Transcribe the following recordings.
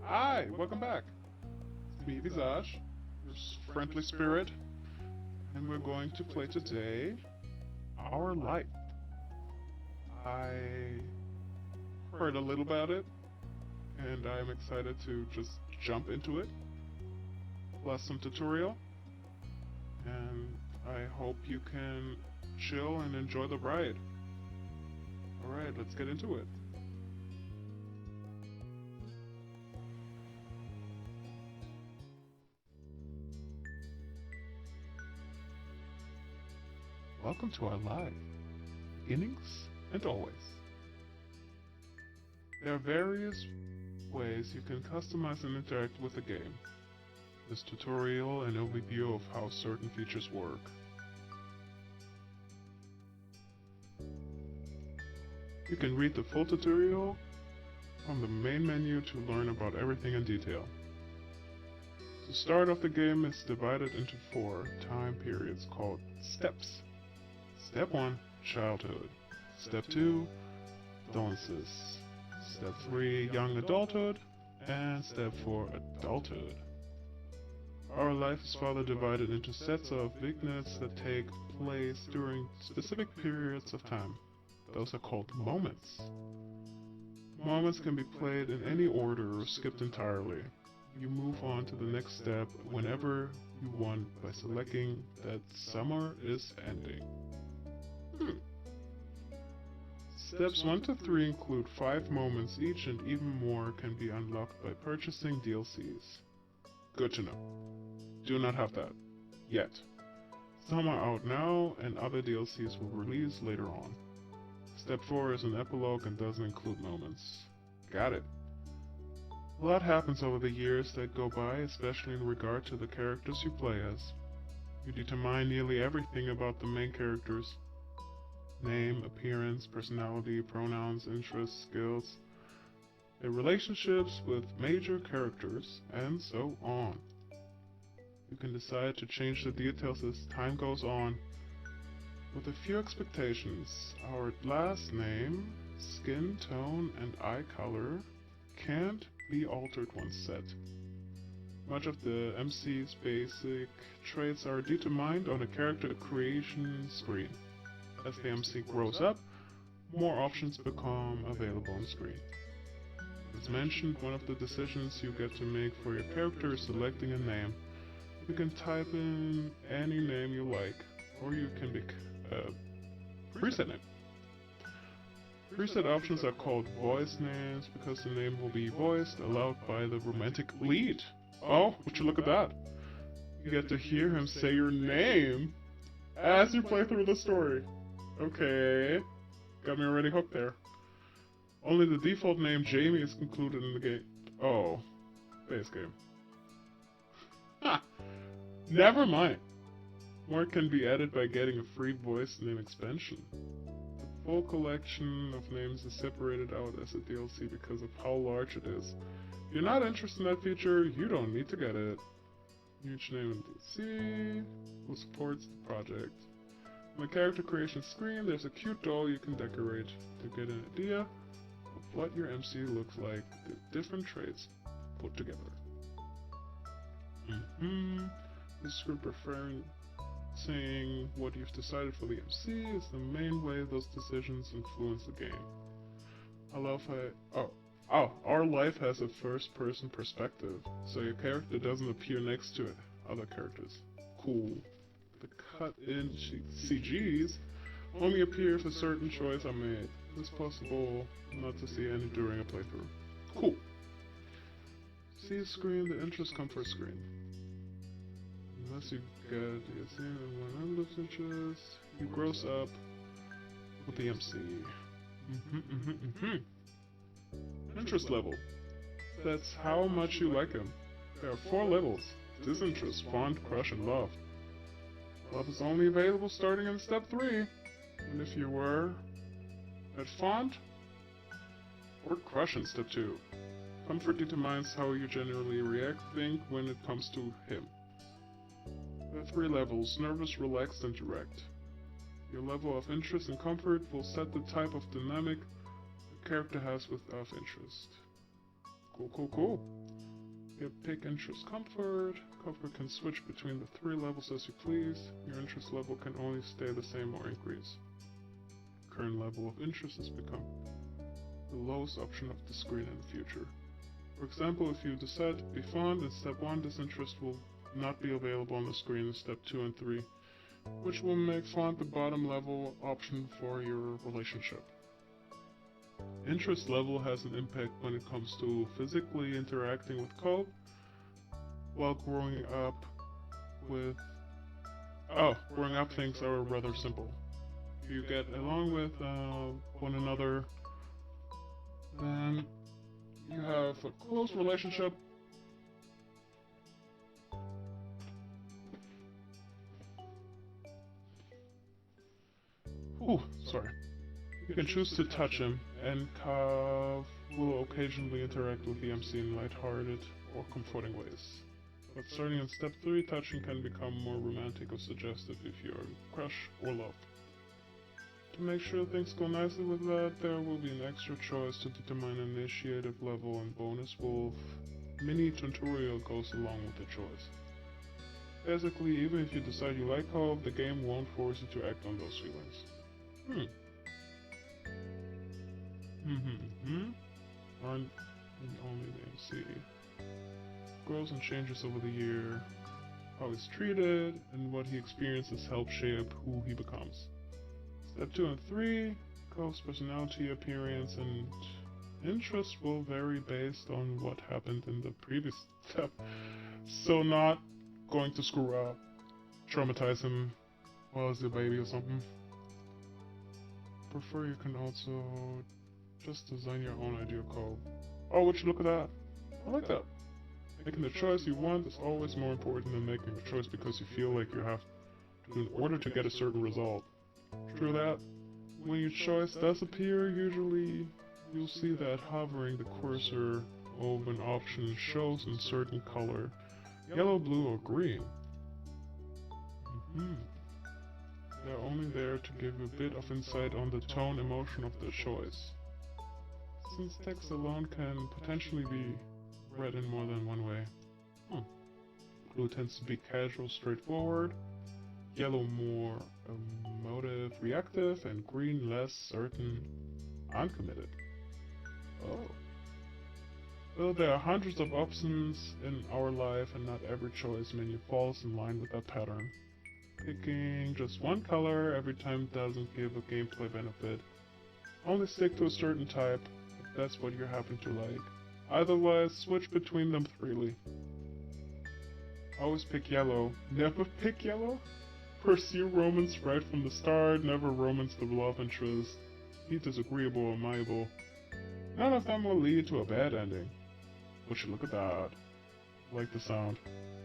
Hi, welcome back. It's me, Vizage, your friendly spirit, and we're going to play today Our Life. I heard a little about it, and I'm excited to just jump into it, plus some tutorial, and I hope you can chill and enjoy the ride. Alright, let's get into it. Welcome to our life, beginnings and always. There are various ways you can customize and interact with the game. This tutorial and overview of how certain features work. You can read the full tutorial from the main menu to learn about everything in detail. The start of the game is divided into 4 time periods called steps. Step 1, childhood. Step 2, adolescence. Step 3, young adulthood. And Step 4, adulthood. Our life is further divided into sets of vignettes that take place during specific periods of time. Those are called moments. Moments can be played in any order or skipped entirely. You move on to the next step whenever you want by selecting that summer is ending. Steps 1 to 3 include 5 moments each, and even more can be unlocked by purchasing DLCs. Good to know. Do not have that. Yet. Some are out now, and other DLCs will release later on. Step 4 is an epilogue and doesn't include moments. Got it. A lot happens over the years that go by, especially in regard to the characters you play as. You determine nearly everything about the main characters. Name, appearance, personality, pronouns, interests, skills, their relationships with major characters, and so on. You can decide to change the details as time goes on. With a few expectations, our last name, skin tone, and eye color can't be altered once set. Much of the MC's basic traits are determined on the character creation screen. As the MC grows up, more options become available on screen. As mentioned, one of the decisions you get to make for your character is selecting a name. You can type in any name you like, or you can pick a preset name. Preset options are called voice names because the name will be voiced aloud by the romantic lead. Oh, would you look at that? You get to hear him say your name as you play through the story. Okay, got me already hooked there. Only the default name Jamie is included in the game. Oh, base game. Ha! Never mind. More can be added by getting a free voice name expansion. The full collection of names is separated out as a DLC because of how large it is. If you're not interested in that feature, you don't need to get it. Each name in DLC who supports the project. On the character creation screen, there's a cute doll you can decorate to get an idea of what your MC looks like, the different traits put together. The script referring saying what you've decided for the MC is the main way those decisions influence the game. Our life has a first-person perspective, so your character doesn't appear next to other characters. Cool. The cut-in CGs only appear if a certain choice are made. It's possible not to see any during a playthrough. Cool. See screen, the interest come first screen. Unless you get the same one of interest, you gross up with the MC. Interest level. That's how much you like him. There are 4 levels: disinterest, fond, crush, and love. Love is only available starting in step 3. And if you were at fond or crush in step 2. Comfort determines how you generally think when it comes to him. There are 3 levels: nervous, relaxed, and direct. Your level of interest and comfort will set the type of dynamic the character has with of interest. Cool. You pick interest comfort. Comfort can switch between the 3 levels as you please. Your interest level can only stay the same or increase. Current level of interest has become the lowest option of the screen in the future. For example, if you decide to be fond in step 1, this interest will not be available on the screen in step 2 and 3, which will make font the bottom level option for your relationship. Interest level has an impact when it comes to physically interacting with Cope, while growing up things are rather simple. If you get along with one another, then you have a close relationship. Sorry. You can choose to touch him, and Kav will occasionally interact with the MC in lighthearted or comforting ways. But starting in step 3, touching can become more romantic or suggestive if you are in crush or love. To make sure things go nicely with that, there will be an extra choice to determine an initiative level, and bonus wolf mini tutorial goes along with the choice. Basically, even if you decide you like Cove, the game won't force you to act on those feelings. Aren't only the MC. Grows and changes over the year. How he's treated and what he experiences help shape who he becomes. Step 2 and 3, Cove's personality, appearance, and interest will vary based on what happened in the previous step. So not going to screw up, traumatize him while he's a baby or something. Prefer you can also just design your own ideal Cove. Oh, would you look at that? I like that. Making the choice you want is always more important than making a choice because you feel like you have to in order to get a certain result. True that. When your choice does appear, usually you'll see that hovering the cursor over an option shows in certain color, yellow, blue, or green. They're only there to give a bit of insight on the tone emotion of the choice. Since text alone can potentially be read in more than one way. Blue tends to be casual, straightforward, yellow more emotive, reactive, and green less certain, uncommitted. Oh. Well, there are hundreds of options in our life, and not every choice menu falls in line with that pattern. Picking just one color every time doesn't give a gameplay benefit. Only stick to a certain type if that's what you happen to like. Otherwise, switch between them freely. Always pick yellow. Never pick yellow? Pursue romance right from the start, never romance the love interest. Be disagreeable or malleable. None of them will lead to a bad ending. Would you look at that? Like the sound.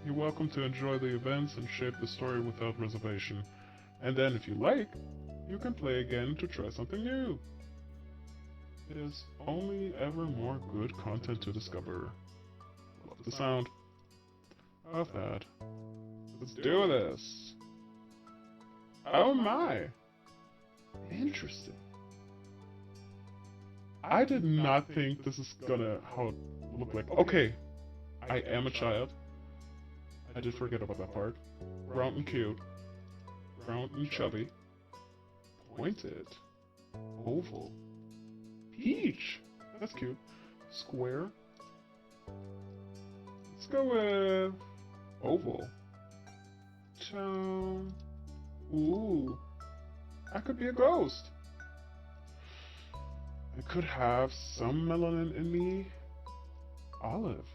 You're welcome to enjoy the events and shape the story without reservation. And then if you like, you can play again to try something new. There's only ever more good content to discover. Love the sound of that. Let's do this. Oh my! Interesting. I did not think this is gonna how it look like. Okay, I am a child. I did forget about that part. Round and cute. Round and chubby. Pointed. Oval. Peach. That's cute. Square. Let's go with oval. Town. Ooh. I could be a ghost. I could have some melanin in me. Olive.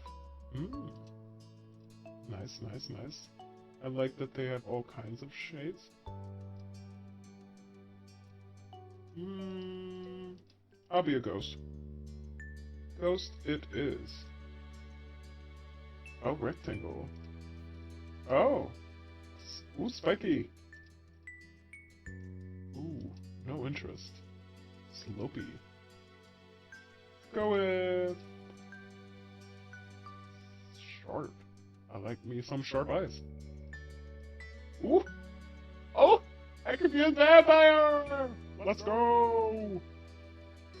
Nice, nice, nice. I like that they have all kinds of shades. I'll be a ghost. Ghost it is. Oh, rectangle. Oh. Ooh, spiky. Ooh, no interest. Slopey. Go with sharp. I like me some sharp eyes. Ooh! Oh! I could be a vampire! Let's go!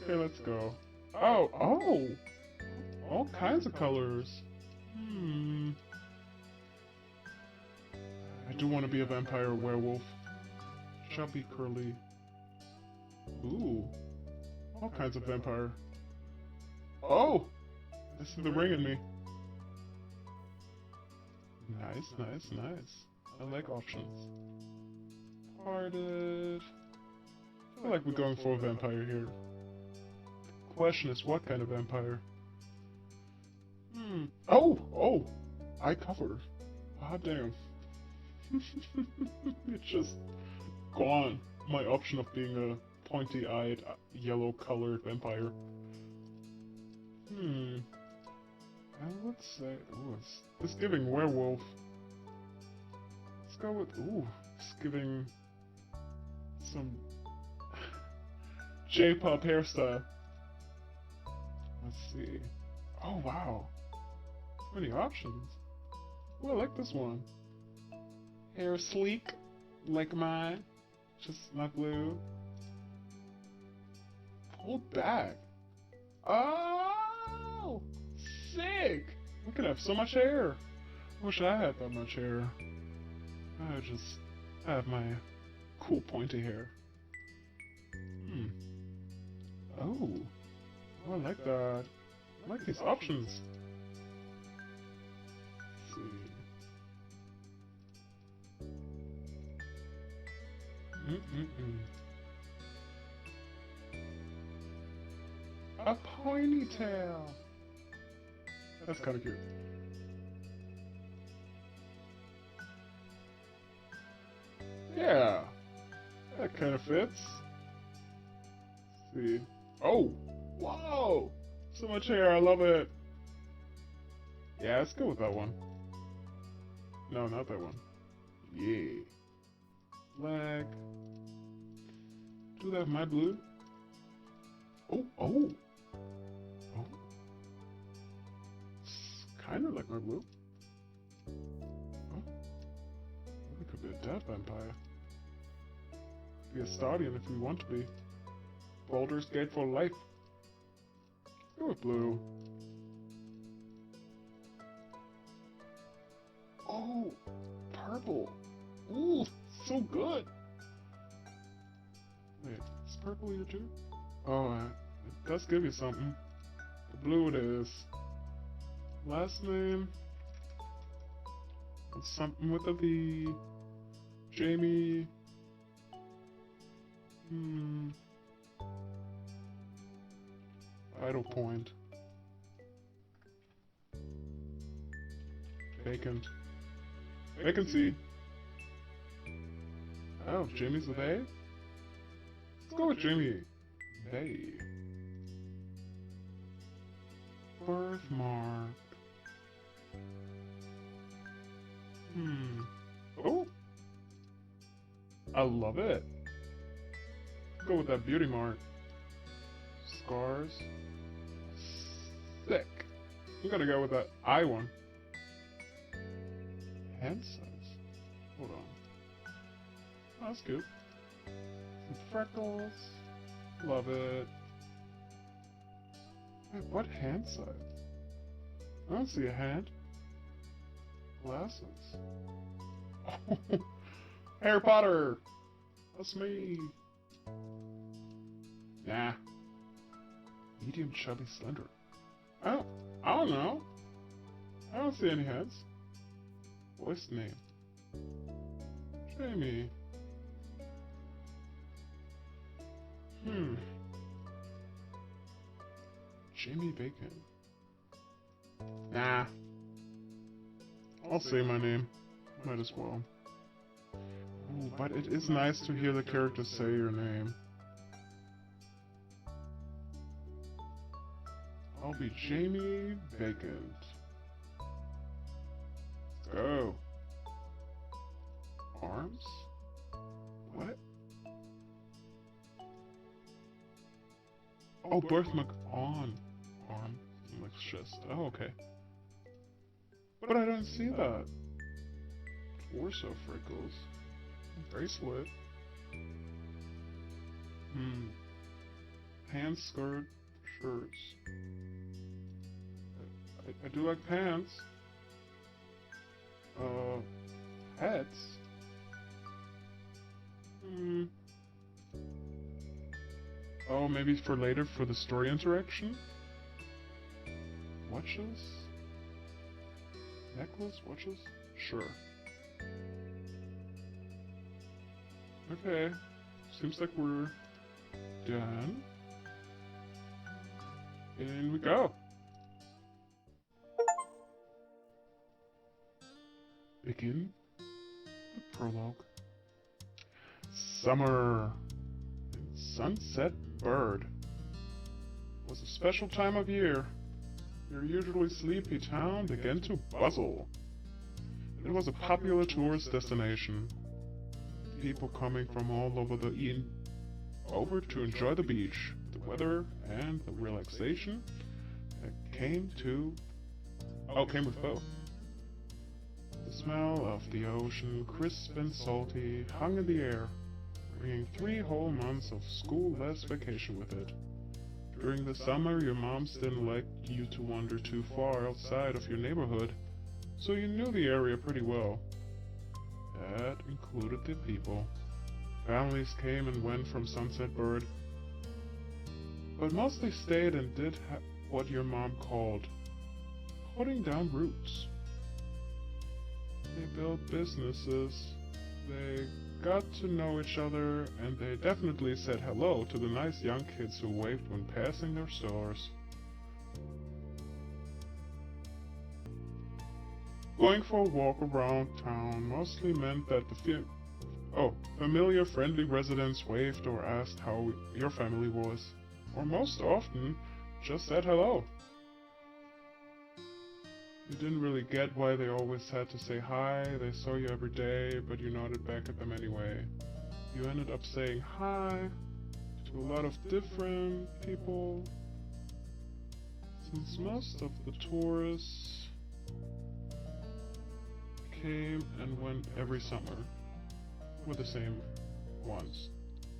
Okay, let's go. Oh! All kinds of colors. Hmm. I do want to be a vampire werewolf. Chubby, curly. Ooh. All kinds of vampire. Oh! I see the ring in me. Nice, nice, nice. I like options. Parted. I feel like we're going for a vampire here. The question is, what kind of vampire? Oh! Oh! I covered. Ah, damn. It's just gone. My option of being a pointy-eyed, yellow-colored vampire. And let's say... Ooh, it's giving werewolf. Let's go with... Ooh, it's giving... some... J-pop hairstyle. Let's see. Oh, wow. So many options. Ooh, I like this one. Hair sleek, like mine. Just not blue. Pulled back. Oh! Sick! We could have so much hair. I wish I had that much hair. I just have my cool pointy hair. Oh. Oh, I like that. I like these options. Let's see. A ponytail. That's kind of cute. Yeah, that kind of fits. Let's see. Oh, whoa! So much hair, I love it. Yeah, let's go with that one. No, not that one. Yeah. Black. Do that my blue. Oh, oh. Oh. It's kind of like my blue. Oh. We could be a dead vampire. Be a Stadion if we want to be. Baldur's Gate for life. Go with blue. Oh, purple. Ooh, so good. Wait, is purple here too? Oh, it does give you something. The blue it is. Last name. Something with a V. Jamie. Vital point. Vacant. Vacancy. Oh, Jamie's with A? Let's go with Jamie. A. Birthmark. Oh! I love it. Let's go with that beauty mark. Scars. Sick. I'm gonna go with that eye one. Hand size. Hold on. Oh, that's cute. Some freckles. Love it. Wait, what hand size? I don't see a hand. Glasses. Harry Potter! That's me! Nah. Medium, chubby, slender. I don't know. I don't see any heads. Voice name. Jamie. Jamie Bacon. Nah. I'll say my name. Might as well. Ooh, but it is nice to hear the character say your name. I'll be Jamie Bacon. Let's go. Arms? What? Oh, birthmark on arm. Like chest. Oh, okay. But I don't see that. Torso freckles. Bracelet. Pants, skirt, shirts. I do like pants. Hats? Oh, maybe for later for the story interaction? Watches? Necklace? Watches? Sure. Okay. Seems like we're done. In we go. Begin the prologue. Summer in Sunset Bird was a special time of year. Your usually sleepy town began to bustle. It was a popular tourist destination. People coming from all over the over to enjoy the beach, the weather, and the relaxation that came with both. The smell of the ocean, crisp and salty, hung in the air, bringing 3 whole months of school-less vacation with it. During the summer, your moms didn't like you to wander too far outside of your neighborhood, so you knew the area pretty well. That included the people. Families came and went from Sunset Bird, but mostly stayed and did what your mom called putting down roots. They built businesses, they got to know each other, and they definitely said hello to the nice young kids who waved when passing their stores. Going for a walk around town mostly meant that the familiar friendly residents waved or asked how your family was, or most often just said hello. You didn't really get why they always had to say hi. They saw you every day, but you nodded back at them anyway. You ended up saying hi to a lot of different people, since most of the tourists came and went every summer with the same ones.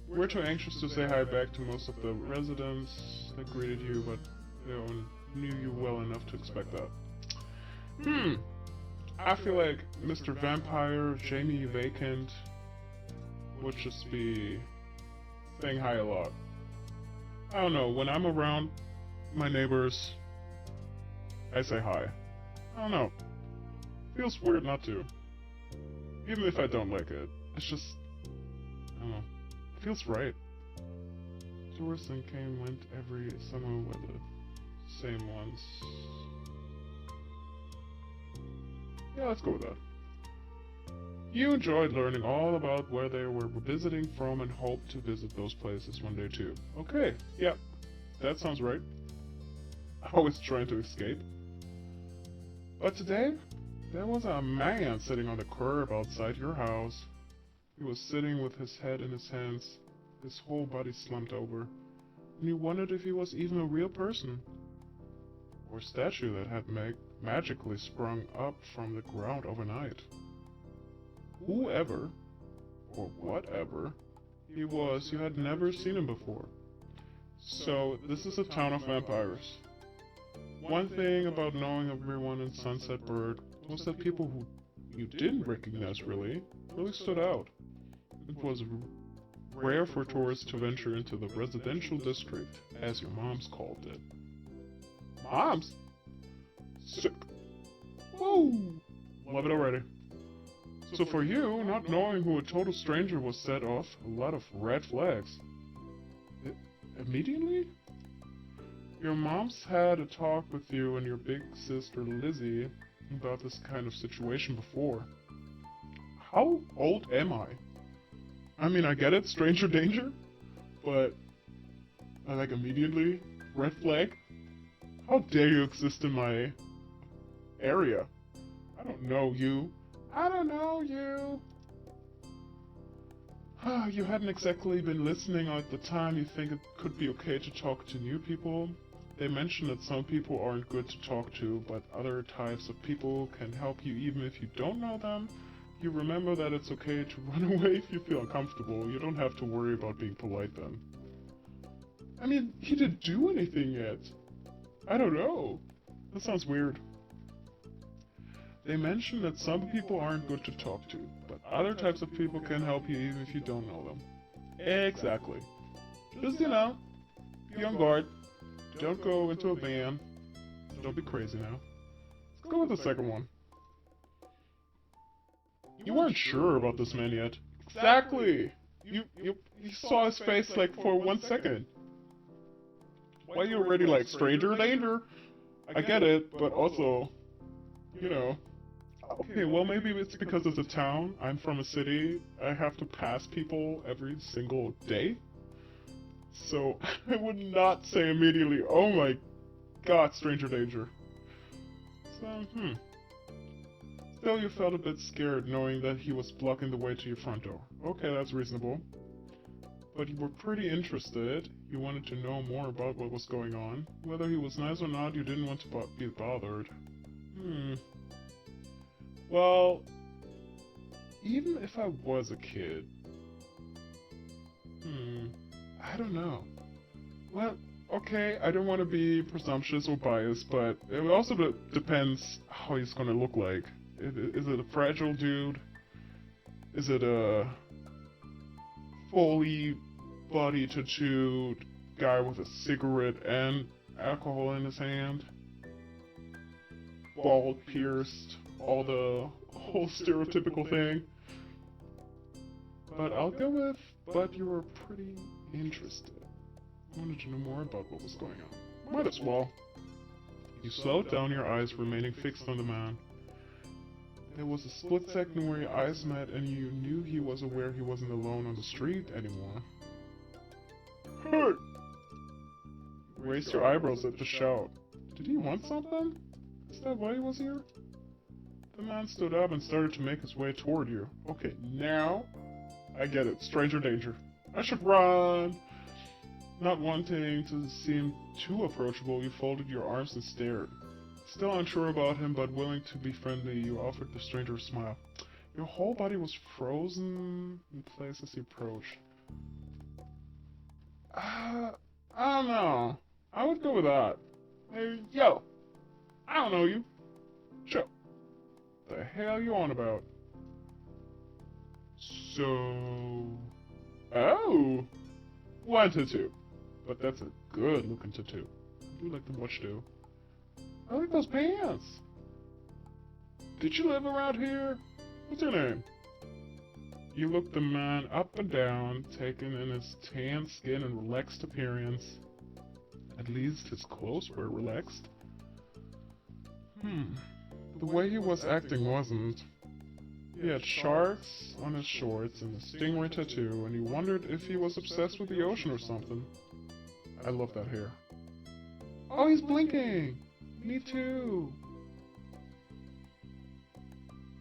We're too anxious to say hi back to most of the residents that greeted you, but they all knew you well enough to expect that. I feel like Mr. Vampire, Jamie Vacant would just be saying hi a lot. I don't know, when I'm around my neighbors, I say hi. I don't know. Feels weird not to. Even if I don't like it. It's just, I don't know. It feels right. Tourists and came went every summer with the same ones. Yeah, let's go with that. You enjoyed learning all about where they were visiting from and hoped to visit those places one day too. Okay, yeah, that sounds right. Always trying to escape. But today, there was a man sitting on the curb outside your house. He was sitting with his head in his hands, his whole body slumped over, and you wondered if he was even a real person, or statue that had magically sprung up from the ground overnight. Whoever, or whatever, he was, you had never seen him before. So, this is a town of vampires. One thing about knowing everyone in Sunset Bird was that people who you didn't recognize really stood out. It was rare for tourists to venture into the residential district, as your moms called it. Moms? Sick. Whoa! Love it already. So for you, not knowing who a total stranger was set off a lot of red flags. Immediately? Your mom's had a talk with you and your big sister Lizzie about this kind of situation before. How old am I? I mean, I get it, stranger danger, but like immediately, red flag? How dare you exist in my area? I don't know you. I don't know you. You hadn't exactly been listening at the time. You think it could be okay to talk to new people. They mention that some people aren't good to talk to, but other types of people can help you even if you don't know them. You remember that it's okay to run away if you feel uncomfortable. You don't have to worry about being polite then. I mean, he didn't do anything yet. I don't know. That sounds weird. They mention that some people aren't good to talk to, but other types of people can help you even if you don't know them. Exactly. Just, be on guard. Don't go into a van. Don't be crazy now. Let's go with the second one. You weren't sure about this man yet. Exactly! You saw his face like for 1 second. Why are you already like, stranger danger? I get it, but also, Okay, well maybe it's because it's a town. I'm from a city. I have to pass people every single day. So I would not say immediately, oh my god, stranger danger. So, Still, you felt a bit scared knowing that he was blocking the way to your front door. Okay, that's reasonable. But you were pretty interested. You wanted to know more about what was going on. Whether he was nice or not, you didn't want to be bothered. Well, even if I was a kid... I don't know. Well, okay, I don't want to be presumptuous or biased, but it also depends how he's gonna look like. Is it a fragile dude? Is it a fully body tattooed guy with a cigarette and alcohol in his hand? Bald, pierced, all the whole stereotypical thing. But I'll go with, but you were pretty interested. I wanted to know more about what was going on. Might as well. You slowed down, your eyes remaining fixed on the man. There was a split second where your eyes met and you knew he was aware he wasn't alone on the street anymore. Hey! Raised your eyebrows at the shout. Did he want something? Is that why he was here? The man stood up and started to make his way toward you. Okay, now I get it. Stranger danger. I should run! Not wanting to seem too approachable, you folded your arms and stared. Still unsure about him, but willing to be friendly, you offered the stranger a smile. Your whole body was frozen in place as he approached. I don't know. I would go with that. Hey, yo! I don't know you. Chill. The hell you on about? So... Oh! One tattoo. But that's a good looking tattoo. I do like the watch too. I like those pants! Did you live around here? What's your name? You looked the man up and down, taken in his tan skin and relaxed appearance. At least his clothes were relaxed. The way he was acting wasn't. He had sharks on his shorts and a stingray tattoo, and you wondered if he was obsessed with the ocean or something. I love that hair. Oh, he's blinking! Me too!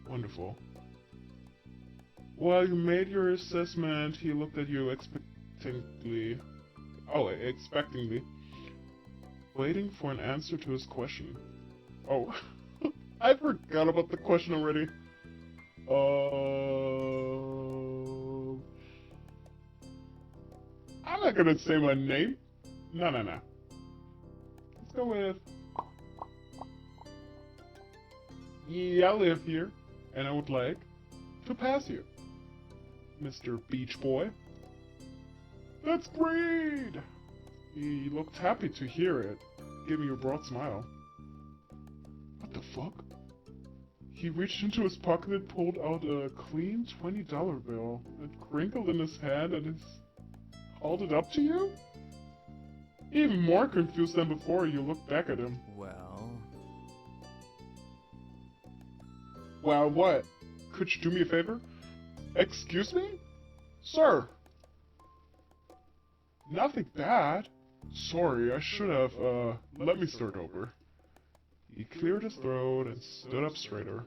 Wonderful. While you made your assessment, he looked at you expectantly, waiting for an answer to his question. Oh, I forgot about the question already. I'm not gonna say my name. No. Let's go with... Yeah, I live here, and I would like to pass you, Mr. Beach Boy. That's great! He looked happy to hear it, giving you a broad smile. What the fuck? He reached into his pocket and pulled out a clean $20 bill. It crinkled in his hand and held it up to you? Even more confused than before, you looked back at him. Well, what? Could you do me a favor? Excuse me? Sir! Nothing bad. Sorry, I should have, let me start over. He cleared his throat and stood up straighter.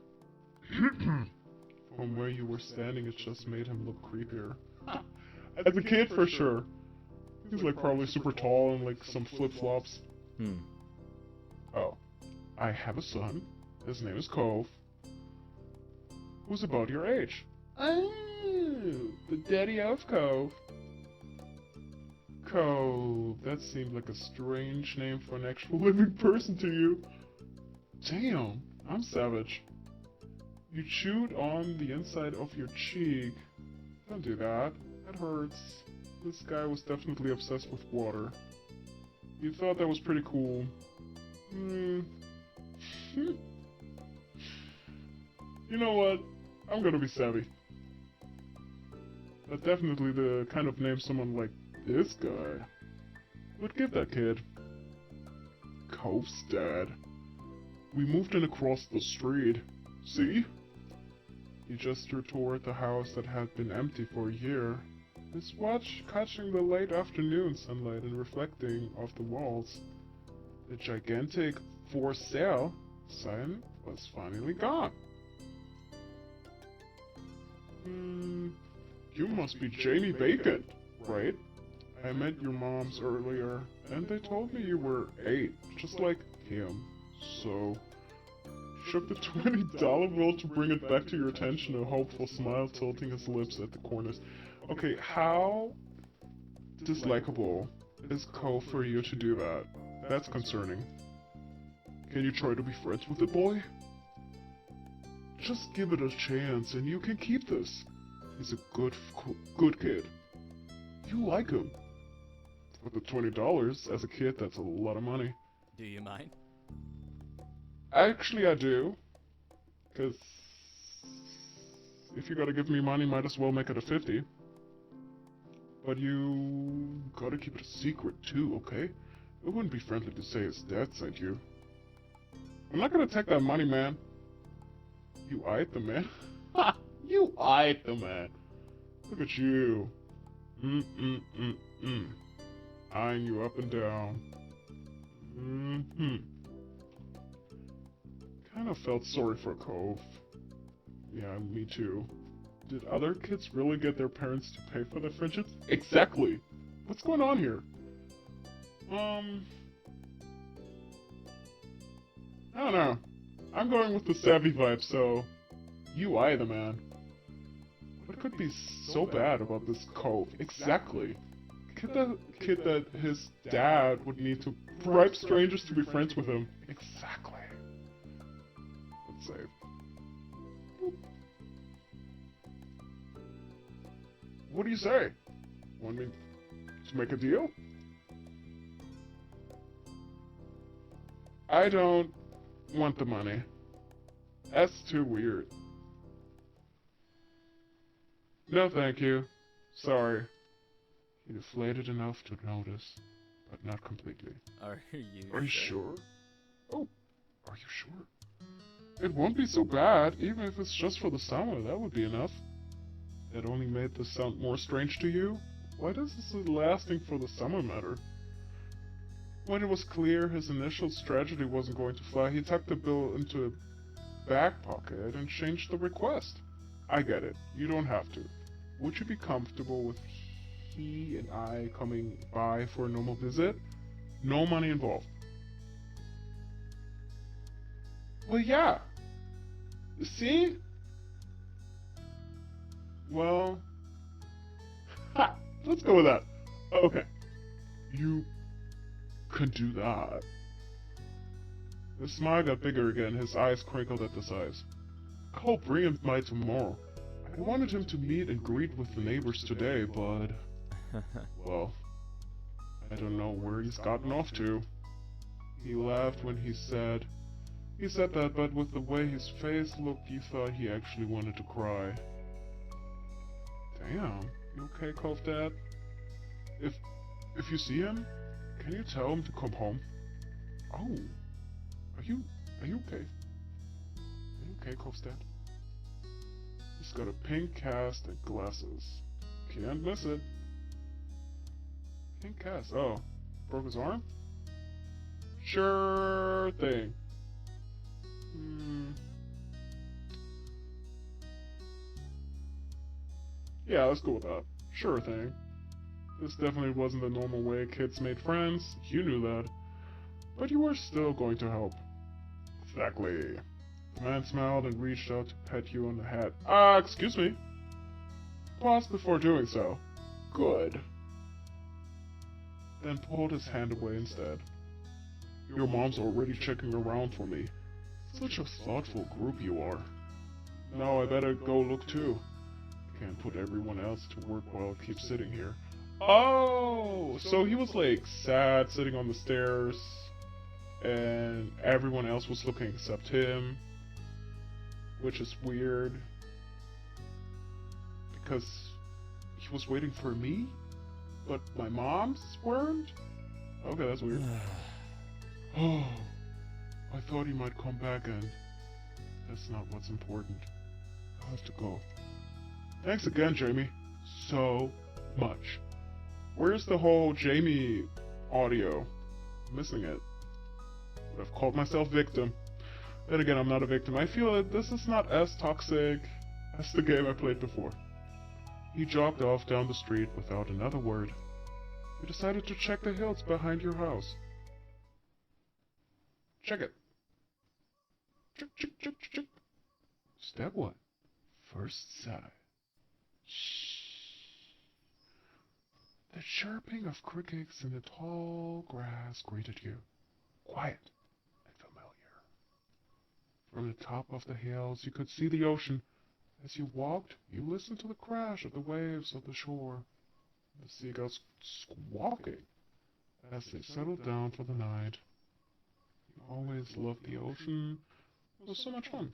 From where you were standing, it just made him look creepier. As a kid, for sure. He's like probably super tall and like some flip-flops. Oh. I have a son. His name is Cove. Who's about your age. Oh, the daddy of Cove. Cove. That seemed like a strange name for an actual living person to you. Damn, I'm savage. You chewed on the inside of your cheek. Don't do that. That hurts. This guy was definitely obsessed with water. You thought that was pretty cool. You know what? I'm gonna be savvy. That's definitely the kind of name someone like this guy would give that kid. Cove's dad. We moved in across the street. See? He gestured toward the house that had been empty for a year. His watch catching the late afternoon sunlight and reflecting off the walls. The gigantic "for sale" sign was finally gone. You must be Jamie Bacon, right? I met your moms earlier, and they told me you were 8, just like him. So, shook the $20 bill to bring it back to your attention, a hopeful smile tilting his lips at the corners. Okay, how dislikable is Cole for you to do that? That's concerning. Can you try to be friends with the boy? Just give it a chance and you can keep this. He's a good kid. You like him. With the $20, as a kid, that's a lot of money. Do you mind? Actually, I do. Because if you gotta give me money, might as well make it a 50. But you gotta keep it a secret too, okay? It wouldn't be friendly to say his dad sent you. I'm not gonna take that money, man. You eyed the man? Ha! You eyed the man. Look at you. Eyeing you up and down. Kind of felt sorry for Cove. Yeah, me too. Did other kids really get their parents to pay for their friendships? Exactly! What's going on here? I don't know. I'm going with the savvy vibe, so you eye the man. What could be so bad about this Cove? Exactly. Kid that his dad would need to bribe strangers to be friends with him. Exactly. Let's save. Boop. What do you say? Want me to make a deal? I don't want the money. That's too weird. No, thank you. Sorry. He deflated enough to notice, but not completely. Are you sure? Oh, are you sure? It won't be so bad, even if it's just for the summer, that would be enough. That only made this sound more strange to you? Why does this lasting for the summer matter? When it was clear his initial strategy wasn't going to fly, he tucked the bill into a back pocket and changed the request. I get it, you don't have to. Would you be comfortable with he and I coming by for a normal visit? No money involved. Well, yeah. See? Well, ha! Let's go with that. Okay. You could do that. His smile got bigger again, his eyes crinkled at the sides. I'll bring him by tomorrow. I wanted him to meet and greet with the neighbors today, but... well, I don't know where he's gotten off to. He laughed when he said that, but with the way his face looked, you thought he actually wanted to cry. Damn, you okay, Cove Dad? If you see him, can you tell him to come home? Oh, are you okay? Are you okay, Cove Dad? He's got a pink cast and glasses. Can't miss it. Pink cast. Oh, broke his arm? Sure thing. Yeah, let's go with that. Sure thing. This definitely wasn't the normal way kids made friends. You knew that. But you were still going to help. Exactly. The man smiled and reached out to pet you on the head. Excuse me. Pause before doing so. Good. Then pulled his hand away instead. Your mom's already checking around for me. Such a thoughtful group you are. Now I better go look too. Can't put everyone else to work while I keep sitting here. Oh, so he was like sad sitting on the stairs, and everyone else was looking except him, which is weird because he was waiting for me, but my moms weren't? Okay, that's weird. Oh, I thought he might come back and that's not what's important. I have to go. Thanks again, Jamie. So much. Where's the whole Jamie audio? I'm missing it. But I've called myself victim. Then again, I'm not a victim. I feel that this is not as toxic as the game I played before. He jogged off down the street without another word. We decided to check the hills behind your house. Check it. Check, check, check, check. Step 1. First sigh. Shh. The chirping of crickets in the tall grass greeted you. Quiet and familiar. From the top of the hills, you could see the ocean. As you walked, you listened to the crash of the waves on the shore. The seagulls squawking as they settled down for the night. You always loved the ocean. It was so much fun.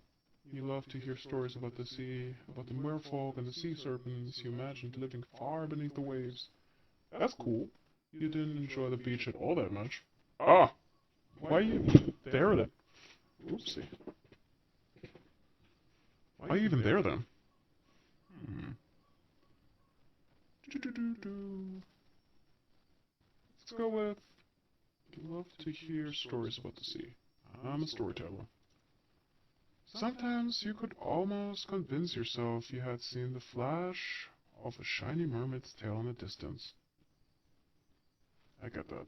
You loved to hear stories about the sea, about the merfolk and the sea serpents you imagined living far beneath the waves. That's cool. You didn't enjoy the beach at all that much. Ah! Why are you there then? Oopsie. Why are you even there then? Let's go with... You love to hear stories about the sea. I'm a storyteller. Sometimes you could almost convince yourself you had seen the flash of a shiny mermaid's tail in the distance. I get that.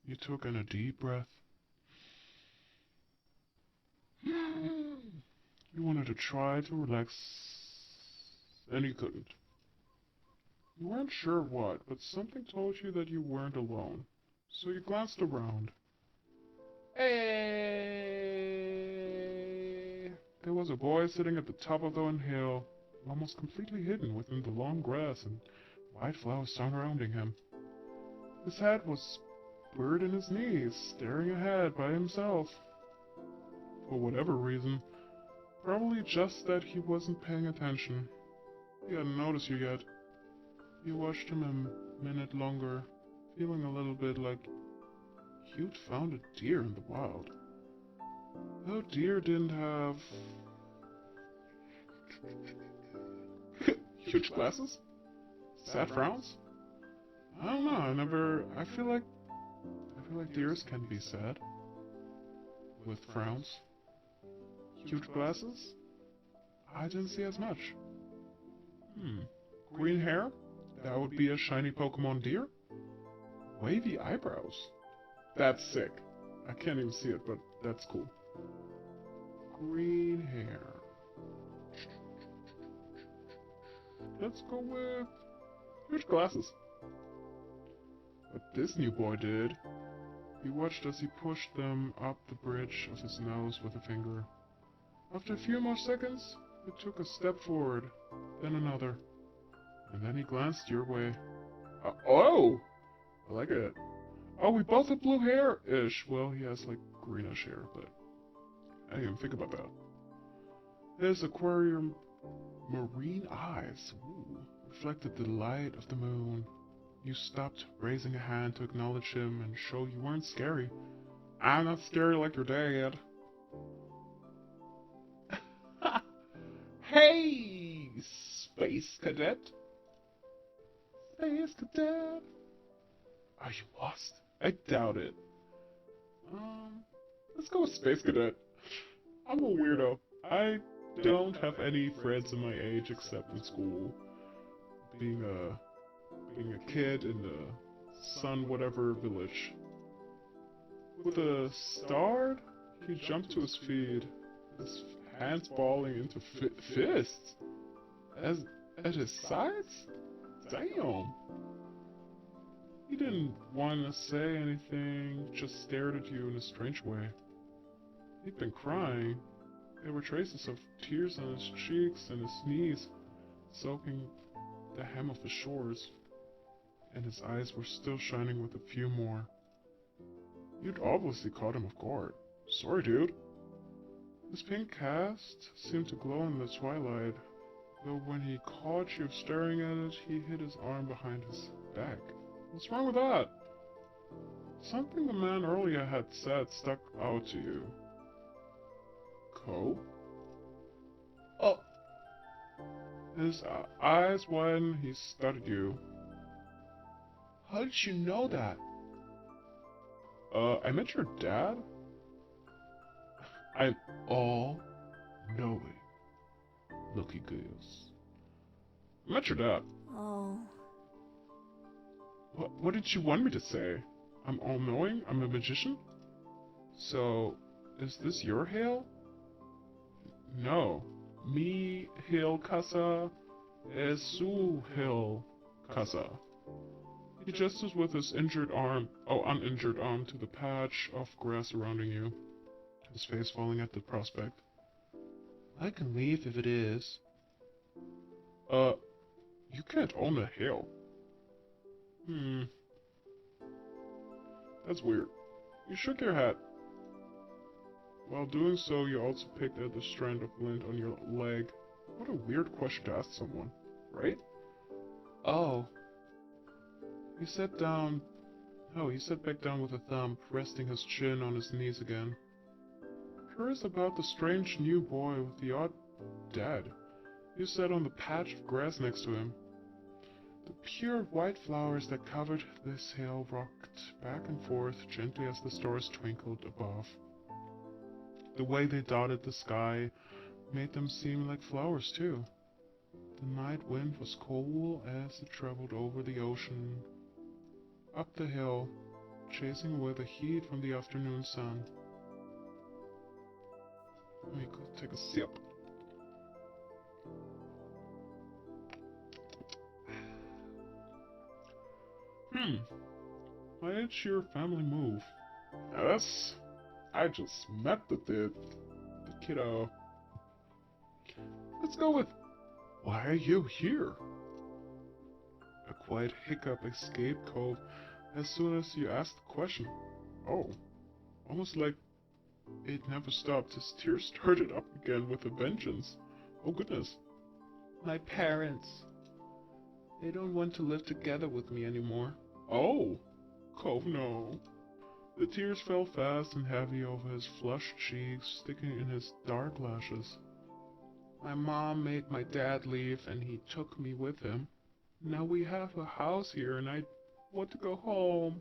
You took in a deep breath. You wanted to try to relax, and you couldn't. You weren't sure what, but something told you that you weren't alone. So you glanced around. Hey! There was a boy sitting at the top of the hill, almost completely hidden within the long grass and white flowers surrounding him. His head was buried in his knees, staring ahead by himself. For whatever reason, probably just that he wasn't paying attention. He hadn't noticed you yet. You watched him a minute longer, feeling a little bit like you'd found a deer in the wild. Though deer didn't have... huge glasses? Sad frowns? I don't know, I feel like deers can be sad. With frowns. Huge glasses? I didn't see as much. Green hair? That would be a shiny Pokemon deer? Wavy eyebrows? That's sick. I can't even see it, but that's cool. Green hair. Let's go with huge glasses. But this new boy did. He watched as he pushed them up the bridge of his nose with a finger. After a few more seconds, he took a step forward, then another. And then he glanced your way. Oh! I like it. Oh, we both have blue hair-ish. Well, he has, like, greenish hair, but I didn't even think about that. His aquarium marine eyes reflected the light of the moon. You stopped, raising a hand to acknowledge him and show you weren't scary. I'm not scary like your dad. Hey, Space Cadet. Space Cadet. Are you lost? I doubt it. Let's go with Space Cadet. I'm a weirdo. I don't have any friends in my age except in school. Being a kid in the sun whatever village. With a start, he jumped to his feet, his hands balling into fists. At his sides? Damn. He didn't want to say anything, just stared at you in a strange way. He'd been crying. There were traces of tears on his cheeks and his knees, soaking the hem of the shores, and his eyes were still shining with a few more. You'd obviously caught him off guard. Sorry, dude. His pink cast seemed to glow in the twilight, though when he caught you staring at it, he hid his arm behind his back. What's wrong with that? Something the man earlier had said stuck out to you. Cove? Oh! His eyes widened, he studied you. How did you know that? I met your dad? I'm all knowing. Lucky goose. I met your dad. Oh. What did you want me to say? I'm all knowing? I'm a magician? So, is this your hail? No. Mi hail casa es su hail casa. He gestures with his uninjured arm to the patch of grass surrounding you, his face falling at the prospect. I can leave if it is. You can't own a hail. That's weird. You shook your head. While doing so, you also picked at the strand of lint on your leg. What a weird question to ask someone, right? Oh. He sat back down with a thumb, resting his chin on his knees again. Curious about the strange new boy with the odd dad. You sat on the patch of grass next to him. The pure white flowers that covered this hill rocked back and forth gently as the stars twinkled above. The way they dotted the sky made them seem like flowers too. The night wind was cool as it traveled over the ocean, up the hill, chasing away the heat from the afternoon sun. Let me go take a sip. Why did your family move? Us? I just met the kiddo. Let's go with, why are you here? A quiet hiccup escaped Cove as soon as you asked the question. Oh, almost like it never stopped. His tears started up again with a vengeance. Oh goodness. My parents. They don't want to live together with me anymore. Oh, Cove, no. The tears fell fast and heavy over his flushed cheeks, sticking in his dark lashes. My mom made my dad leave and he took me with him. Now we have a house here and I want to go home.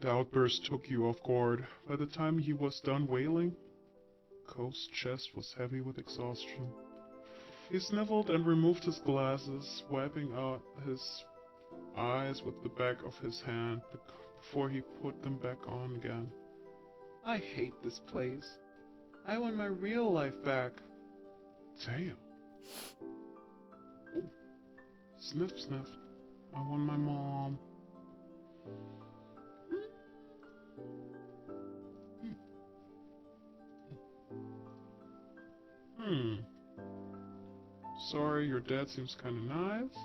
The outburst took you off guard. By the time he was done wailing, Cove's chest was heavy with exhaustion. He sniffled and removed his glasses, wiping out his eyes with the back of his hand before he put them back on again. I hate this place. I want my real life back. Damn. Oh. Sniff, sniff. I want my mom. Sorry, your dad seems kind of nice.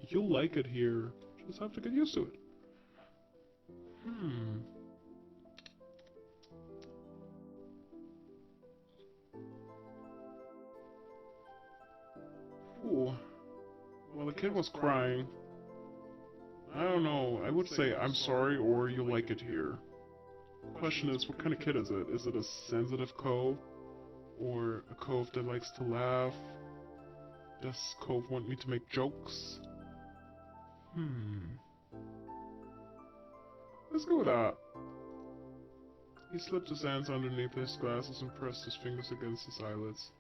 You'll like it here. Just have to get used to it. Ooh. Well, the kid was crying. I don't know. I would say I'm sorry or you like it here. The question is, what kind of kid is it? Is it a sensitive Cove? Or a Cove that likes to laugh? Does Cove want me to make jokes? Let's go with that. He slipped his hands underneath his glasses and pressed his fingers against his eyelids.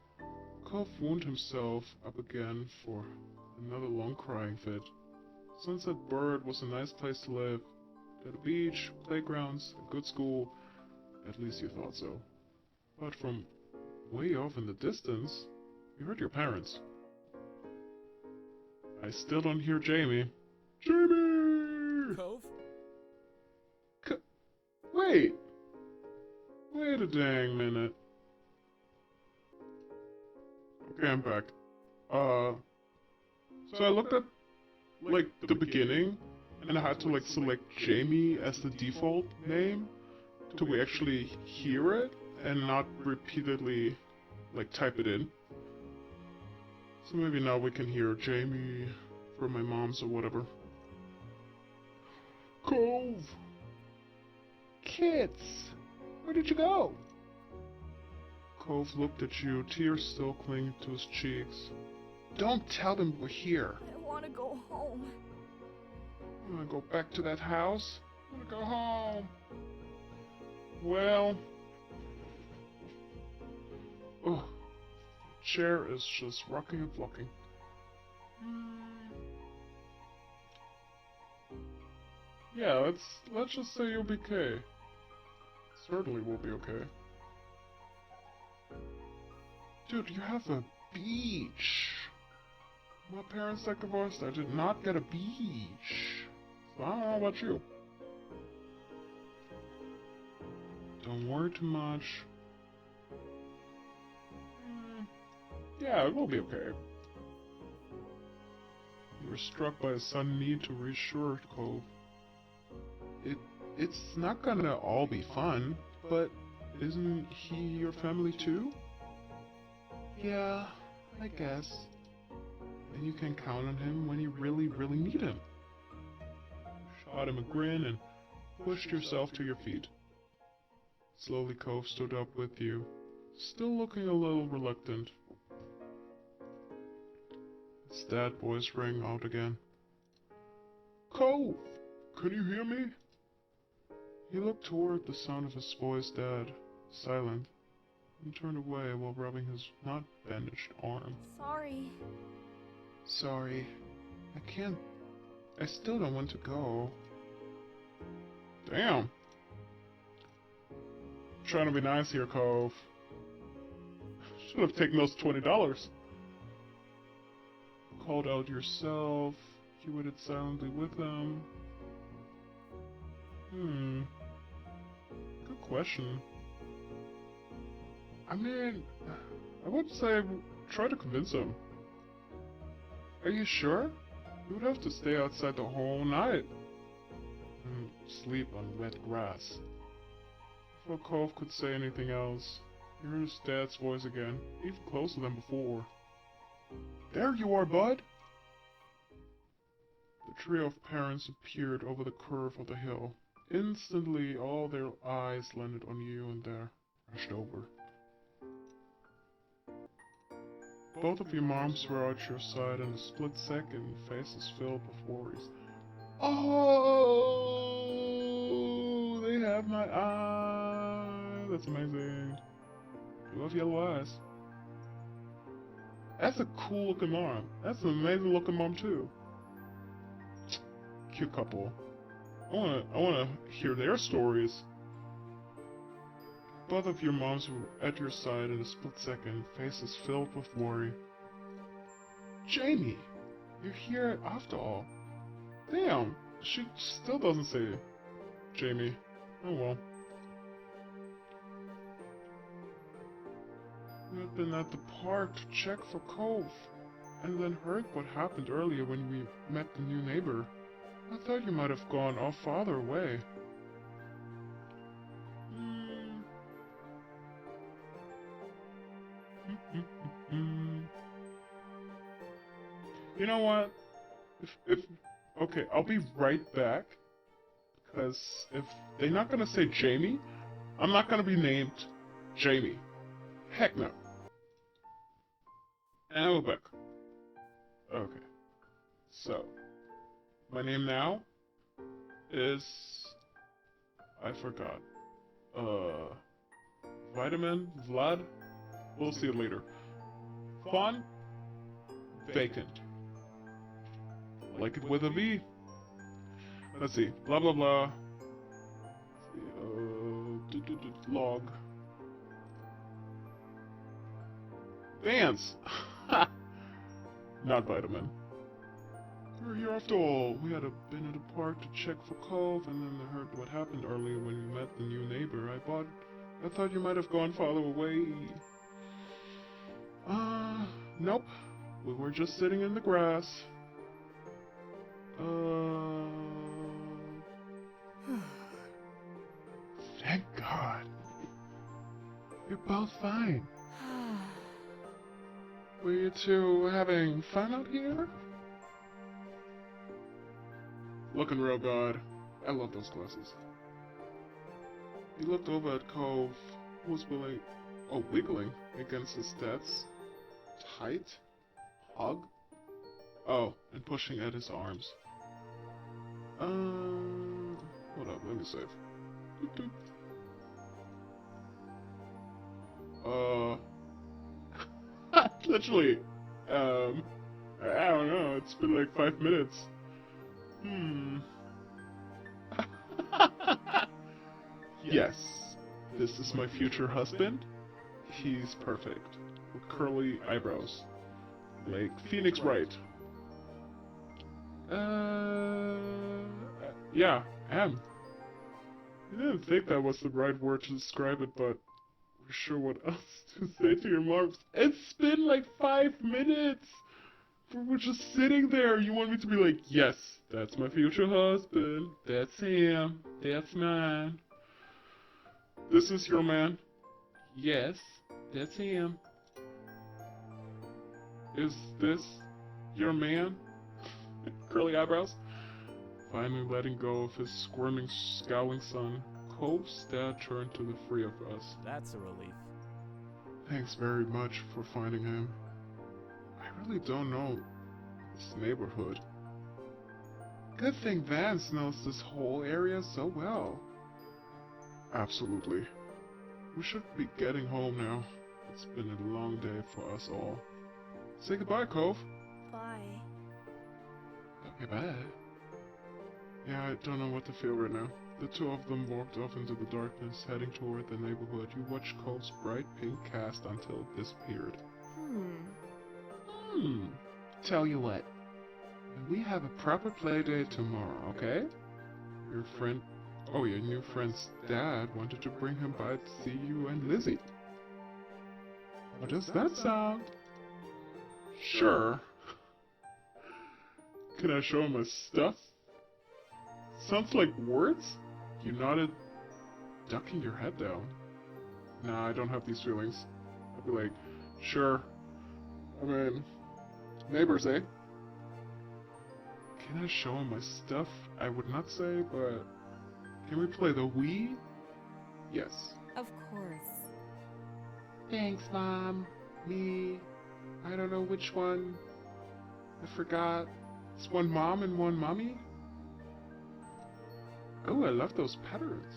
Cove wound himself up again for another long crying fit. Sunset Bird was a nice place to live. It had a beach, playgrounds, a good school. At least you thought so. But from way off in the distance, you heard your parents. I still don't hear Jamie. Jamie! Cove? Wait! Wait Wait a dang minute. Okay, I'm back. So I looked at, like, the beginning, and I had to, like, select Jamie as the default name to actually hear it, and not repeatedly, like, type it in. So maybe now we can hear Jamie from my mom's or whatever. Cove! Kids! Where did you go? Cove looked at you, tears still clinging to his cheeks. Don't tell them we're here. I want to go home. I want to go back to that house. I want to go home. Well... Oh, the chair is just rocking and flocking. Yeah, let's just say you'll be okay. Certainly will be okay. Dude, you have a beach. My parents got divorced. I did not get a beach. So I don't know about you. Don't worry too much. Yeah, it will be okay. You were struck by a sudden need to reassure Cove. It's not gonna all be fun, but isn't he your family too? Yeah, I guess. And you can count on him when you really, really need him. You shot him a grin and pushed yourself to your feet. Slowly Cove stood up with you, still looking a little reluctant. His dad voice rang out again. Cove! Can you hear me? He looked toward the sound of his voice, Dad, silent, and turned away while rubbing his not bandaged arm. Sorry. Sorry. I still don't want to go. Damn. Trying to be nice here, Cove. Should have taken those $20. Called out yourself. You waited silently with him. Good question. I mean, I would say try to convince him. Are you sure? You would have to stay outside the whole night. And sleep on wet grass. Before Cove could say anything else, he heard his dad's voice again, even closer than before. There you are, bud! The trio of parents appeared over the curve of the hill. Instantly, all their eyes landed on you and there, rushed over. Both of your moms were at your side in a split second, faces filled with worries. Oh, they have my eye. That's amazing. You have yellow eyes. That's a cool looking mom. That's an amazing looking mom too. Cute couple. I wanna hear their stories. Both of your moms were at your side in a split second, faces filled with worry. Jamie, you're here after all. Damn, she still doesn't say Jamie. Oh well. We had been at the park to check for Cove, and then heard what happened earlier when we met the new neighbor. I thought you might have gone off farther away. You know what? Okay, I'll be right back. Because if they're not gonna say Jamie, I'm not gonna be named Jamie. Heck no. And we're back. Okay. So, my name now is... I forgot. Vitamin? Vlad? We'll see it later. Fun? Vacant. Like it with a V. Let's see. Blah blah blah. Log. Dance! Not vitamin. We're here after all. We had been at a park to check for Cove, and then I heard what happened earlier when we met the new neighbor. I I thought you might have gone farther away. Nope. We were just sitting in the grass. Thank God. You're both fine. Were you two having fun out here? Looking real good. I love those glasses. He looked over at Cove, who was wiggling against his dad's tight hug. Oh, and pushing at his arms. Hold up, let me save. Doop, doop. Literally, I don't know, it's been like 5 minutes. Yes, this is my future husband. He's perfect, with curly eyebrows, like Phoenix Wright. Yeah, am. I didn't think that was the right word to describe it, but we're sure what else to say to your moms. It's been like 5 minutes! We're just sitting there. You want me to be like, yes, that's my future husband. That's him. That's mine. This is your man. Yes, that's him. Is this your man? Curly eyebrows. Finally letting go of his squirming, scowling son, Cove's dad turned to the three of us. That's a relief. Thanks very much for finding him. I really don't know this neighborhood. Good thing Vance knows this whole area so well. Absolutely. We should be getting home now. It's been a long day for us all. Say goodbye, Cove. Bye. Okay, bye. Yeah, I don't know what to feel right now. The two of them walked off into the darkness, heading toward the neighborhood. You watched Cove's bright pink cast until it disappeared. Tell you what. We have a proper play date tomorrow, okay? Your new friend's dad wanted to bring him by to see you and Lizzie. How does that sound? Sure. Can I show him my stuff? Sounds like words? You nodded, ducking your head down. Nah, I don't have these feelings. I'd be like, sure. I mean, neighbors, eh? Can I show him my stuff? I would not say, but can we play the Wii? Yes. Of course. Thanks, Mom. Me. I don't know which one. I forgot. It's one mom and one mommy? Oh, I love those patterns.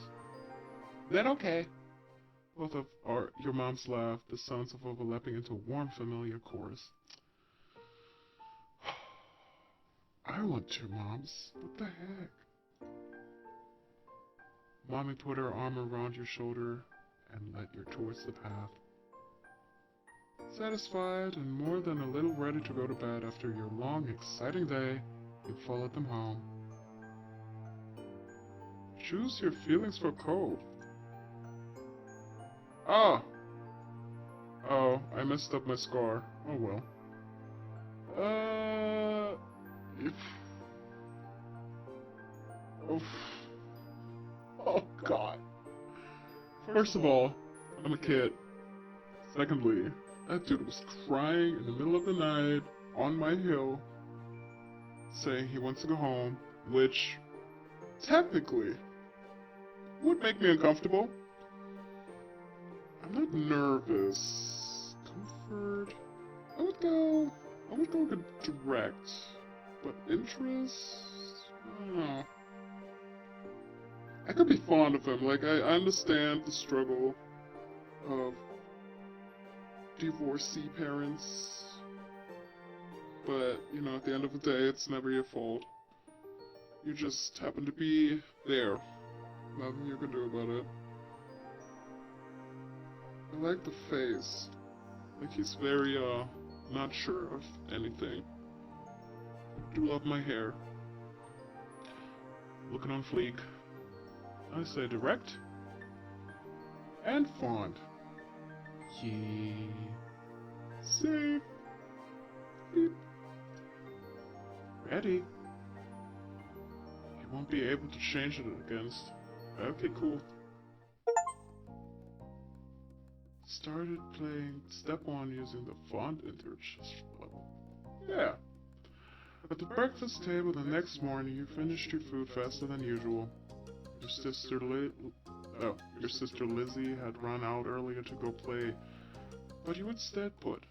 Then okay. Both of your moms laugh, the sounds of overlapping into a warm, familiar chorus. I want two moms. What the heck? Mommy put her arm around your shoulder and led you towards the path. Satisfied and more than a little ready to go to bed after your long, exciting day, you followed them home. Choose your feelings for Cove. Oh, I messed up my scar. Oh well. Oh God. First of all, I'm a kid. Secondly, that dude was crying in the middle of the night on my hill, saying he wants to go home, which technically would make me uncomfortable. I'm not nervous. Comfort. I would go direct. But interest? I don't know. I could be fond of him. Like, I understand the struggle of divorcee parents. But, you know, at the end of the day, it's never your fault. You just happen to be there. Nothing you can do about it. I like the face. Like he's very, not sure of anything. I do love my hair. Looking on fleek. I say direct. and font. Yay. Save. Beep. Ready. You won't be able to change it against. Okay, cool. Started playing step 1 using the font interchange level. Yeah. At the breakfast table the next morning, you finished your food faster than usual. Your sister Lizzie had run out earlier to go play, but you instead put.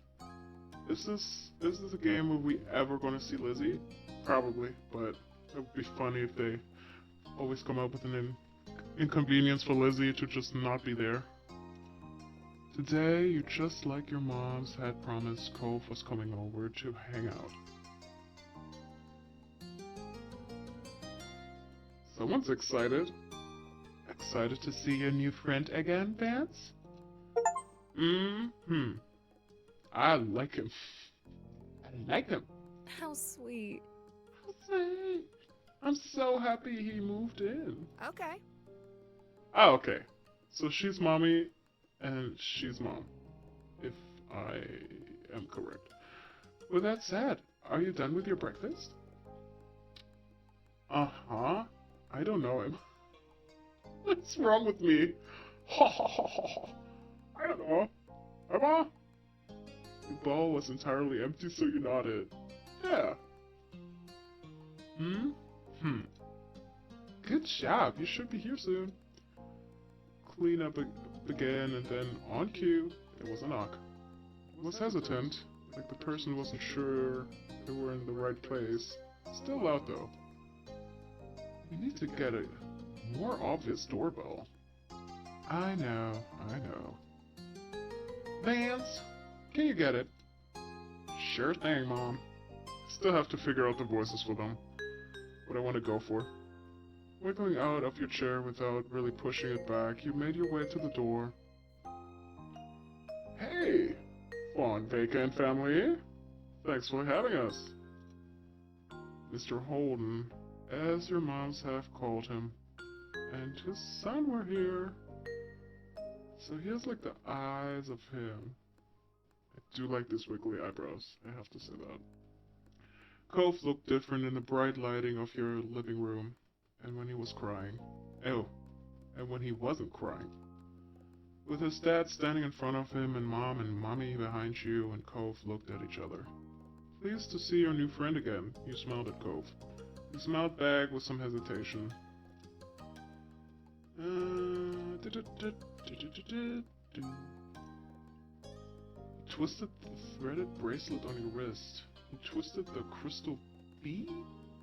Is this a game where we ever gonna see Lizzie? Probably, but it would be funny if they always come up with an inconvenience for Lizzie to just not be there. Today, you just like your moms had promised, Cove was coming over to hang out. Someone's excited. Excited to see your new friend again, Vance? Mm-hmm. I like him. I like him. How sweet. How sweet. I'm so happy he moved in. Okay. Oh, okay. So she's mommy and she's mom, if I am correct. With that said, are you done with your breakfast? Uh-huh. I don't know him. What's wrong with me? Ha ha ha ha ha. I don't know. Emma? Your bowl was entirely empty, so you nodded. Yeah. Good job. You should be here soon. Clean up again, and then on cue, there was a knock. I was hesitant, like the person wasn't sure they were in the right place. Still loud though. We need to get a more obvious doorbell. I know. Vance, can you get it? Sure thing, Mom. Still have to figure out the voices for them. What I want to go for. Wiggling out of your chair without really pushing it back, you made your way to the door. Hey, Fawn Baker and family. Thanks for having us. Mr. Holden, as your moms have called him, and his son were here. So he has like the eyes of him. I do like these wiggly eyebrows, I have to say that. Cove looked different in the bright lighting of your living room, and when he was crying. Oh, and when he wasn't crying. With his dad standing in front of him and mom and mommy behind you, and Cove looked at each other. Pleased to see your new friend again, you smiled at Cove. He smiled back with some hesitation. You twisted the threaded bracelet on your wrist. You twisted the crystal bead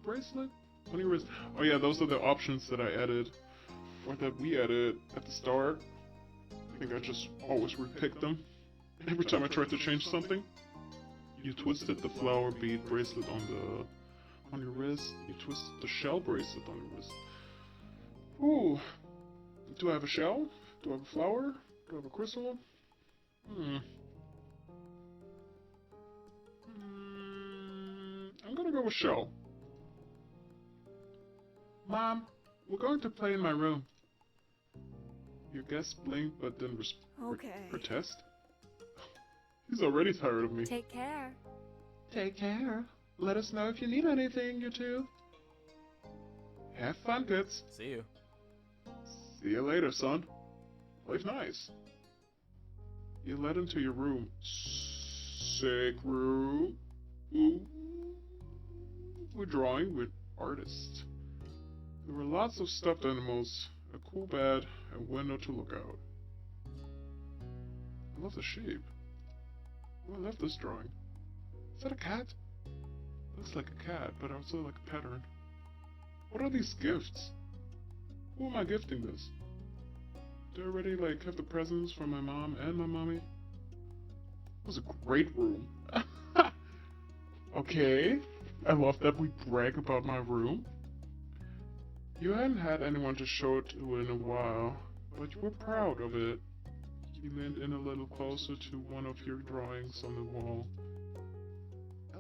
bracelet on your wrist. Oh yeah, those are the options that I added, or that we added at the start. I think I just always repicked them every time I tried to change something. You twisted the flower bead bracelet on your wrist. You twisted the shell bracelet on your wrist. Ooh. Do I have a shell? Do I have a flower? Do I have a crystal? I'm gonna go with shell. Mom, we're going to play in my room. Your guest blinked but didn't protest. He's already tired of me. Take care. Take care. Let us know if you need anything, you two. Have fun, kids. See you. See you later, son. Life nice. You led him to your room. Sick room. Ooh. We're drawing with artists. There were lots of stuffed animals, a cool bed, and a window to look out. I love the shape. Oh, I love this drawing. Is that a cat? Looks like a cat, but also like a pattern. What are these gifts? Who am I gifting this? Do I already have the presents from my mom and my mommy? It was a great room. Okay, I love that we brag about my room. You hadn't had anyone to show it to in a while, but you were proud of it. You leaned in a little closer to one of your drawings on the wall.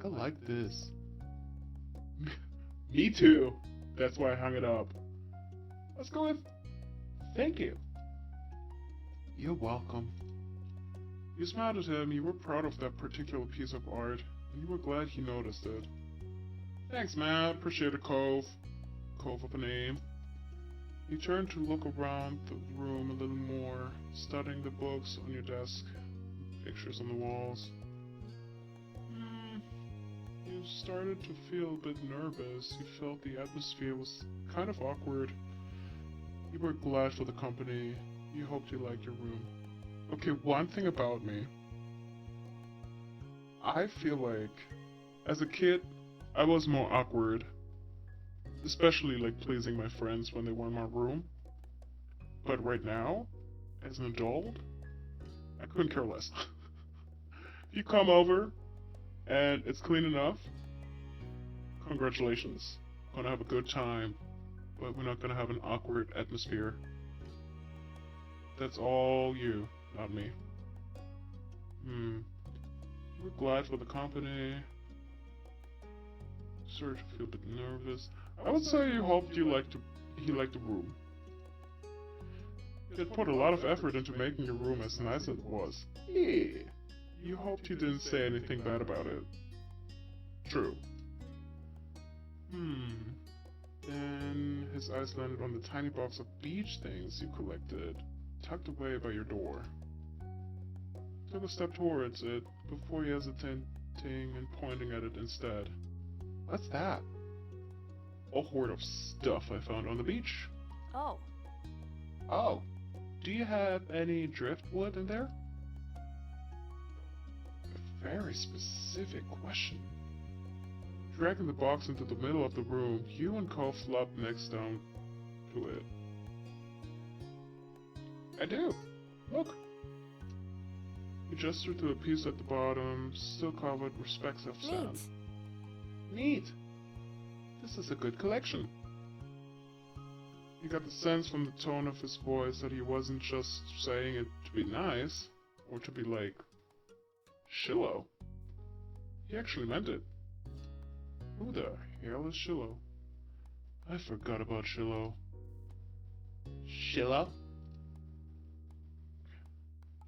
I like this. Me too. That's why I hung it up. Let's go with thank you. You're welcome. You smiled at him, you were proud of that particular piece of art, and you were glad he noticed it. Thanks, man. Appreciate it, Cove. Cove of a name. You turned to look around the room a little more, studying the books on your desk, pictures on the walls. You started to feel a bit nervous. You felt the atmosphere was kind of awkward. You were glad for the company. You hoped you liked your room. Okay, one thing about me. I feel like, as a kid, I was more awkward. Especially like pleasing my friends when they were in my room. But right now, as an adult, I couldn't care less. If you come over and it's clean enough, congratulations. Gonna have a good time, but we're not gonna have an awkward atmosphere. That's all you, not me. We're glad for the company. Started to feel a bit nervous. I would say you hoped he liked the room. You had put a lot of effort into making your room as nice as it was. Yeah. You hoped he didn't say anything bad about it. True. Then his eyes landed on the tiny box of beach things you collected, tucked away by your door. Took a step towards it before hesitating and pointing at it instead. What's that? A hoard of stuff I found on the beach. Oh. Oh. Do you have any driftwood in there? A very specific question. Dragging the box into the middle of the room, you and Cole flopped next down to it. I do. Look. You gestured to a piece at the bottom, still covered with specks of sand. Neat. This is a good collection. You got the sense from the tone of his voice that he wasn't just saying it to be nice, or to be like, Shillo. He actually meant it. Who the hell is Shillo? I forgot about Shillo. Shillo?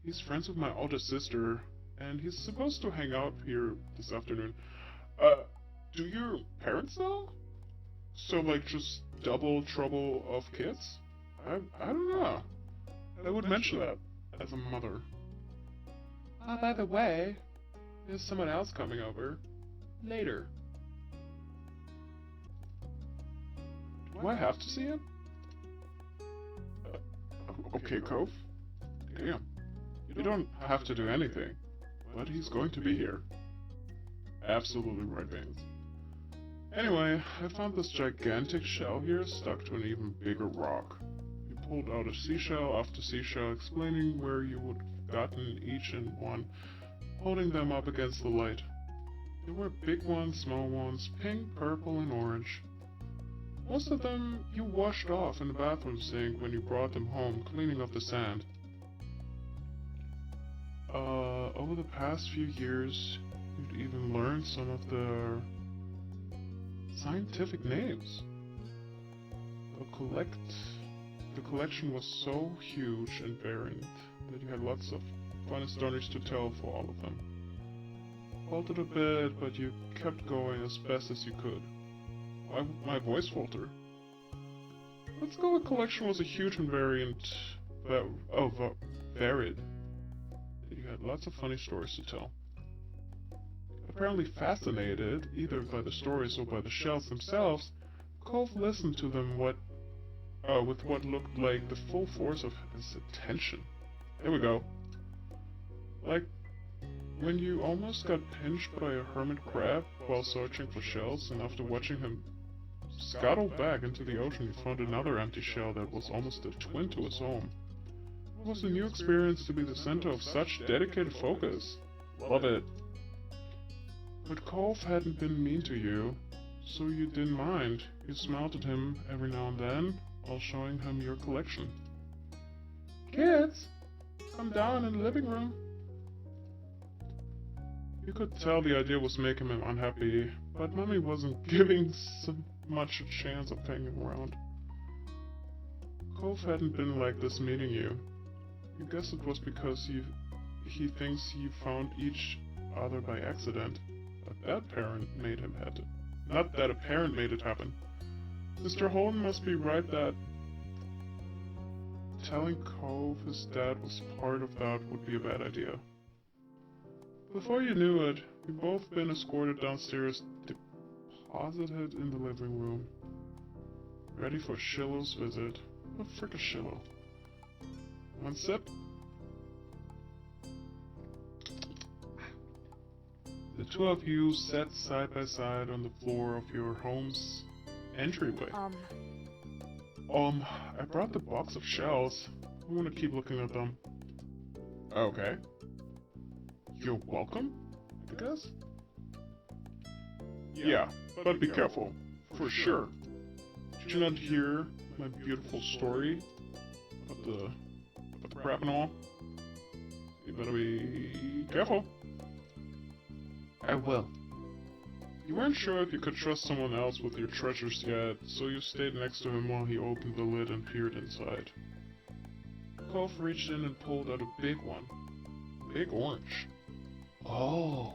He's friends with my older sister, and he's supposed to hang out here this afternoon. Do your parents know? So, like, just double trouble of kids? I don't know. I would mention that as a mother. By the way, there's someone else coming over. Later. Do I have to see him? Okay, Cove. Damn. You don't have to do anything, but he's going to be here. Absolutely right, Vance. Anyway, I found this gigantic shell here stuck to an even bigger rock. You pulled out a seashell after seashell, explaining where you would have gotten each and one, holding them up against the light. There were big ones, small ones, pink, purple, and orange. Most of them you washed off in the bathroom sink when you brought them home, cleaning up the sand. Over the past few years, you'd even learned some of the scientific names. The collection was so huge and varied that you had lots of funny stories to tell for all of them. Faltered a bit, but you kept going as best as you could. My voice faltered. Let's go. The collection was a huge and varied. You had lots of funny stories to tell. Apparently fascinated, either by the stories or by the shells themselves, Cove listened to them with what looked like the full force of his attention. There we go. Like when you almost got pinched by a hermit crab while searching for shells, and after watching him scuttle back into the ocean, you found another empty shell that was almost a twin to his own. It was a new experience to be the center of such dedicated focus. Love it. But Cove hadn't been mean to you, so you didn't mind. You smiled at him every now and then while showing him your collection. Kids, come down in the living room. You could tell the idea was making him unhappy, but Mommy wasn't giving so much a chance of hanging around. Cove hadn't been like this meeting you. I guess it was because he thinks you found each other by accident. But that parent made him happen. Not that a parent made it happen. Mr. Holden must be right that telling Cove his dad was part of that would be a bad idea. Before you knew it, we'd both been escorted downstairs, deposited in the living room, ready for Shiloh's visit. What the frick is Shiloh? One sip. The two of you sat side by side on the floor of your home's entryway. I brought the box of shells. I want to keep looking at them. Okay. You're welcome, I guess? Yeah, but be careful. For sure. Did you not hear my beautiful story about the crap and all? You better be careful. I will. You weren't sure if you could trust someone else with your treasures yet, so you stayed next to him while he opened the lid and peered inside. Cove reached in and pulled out a big one. Big orange. Oh.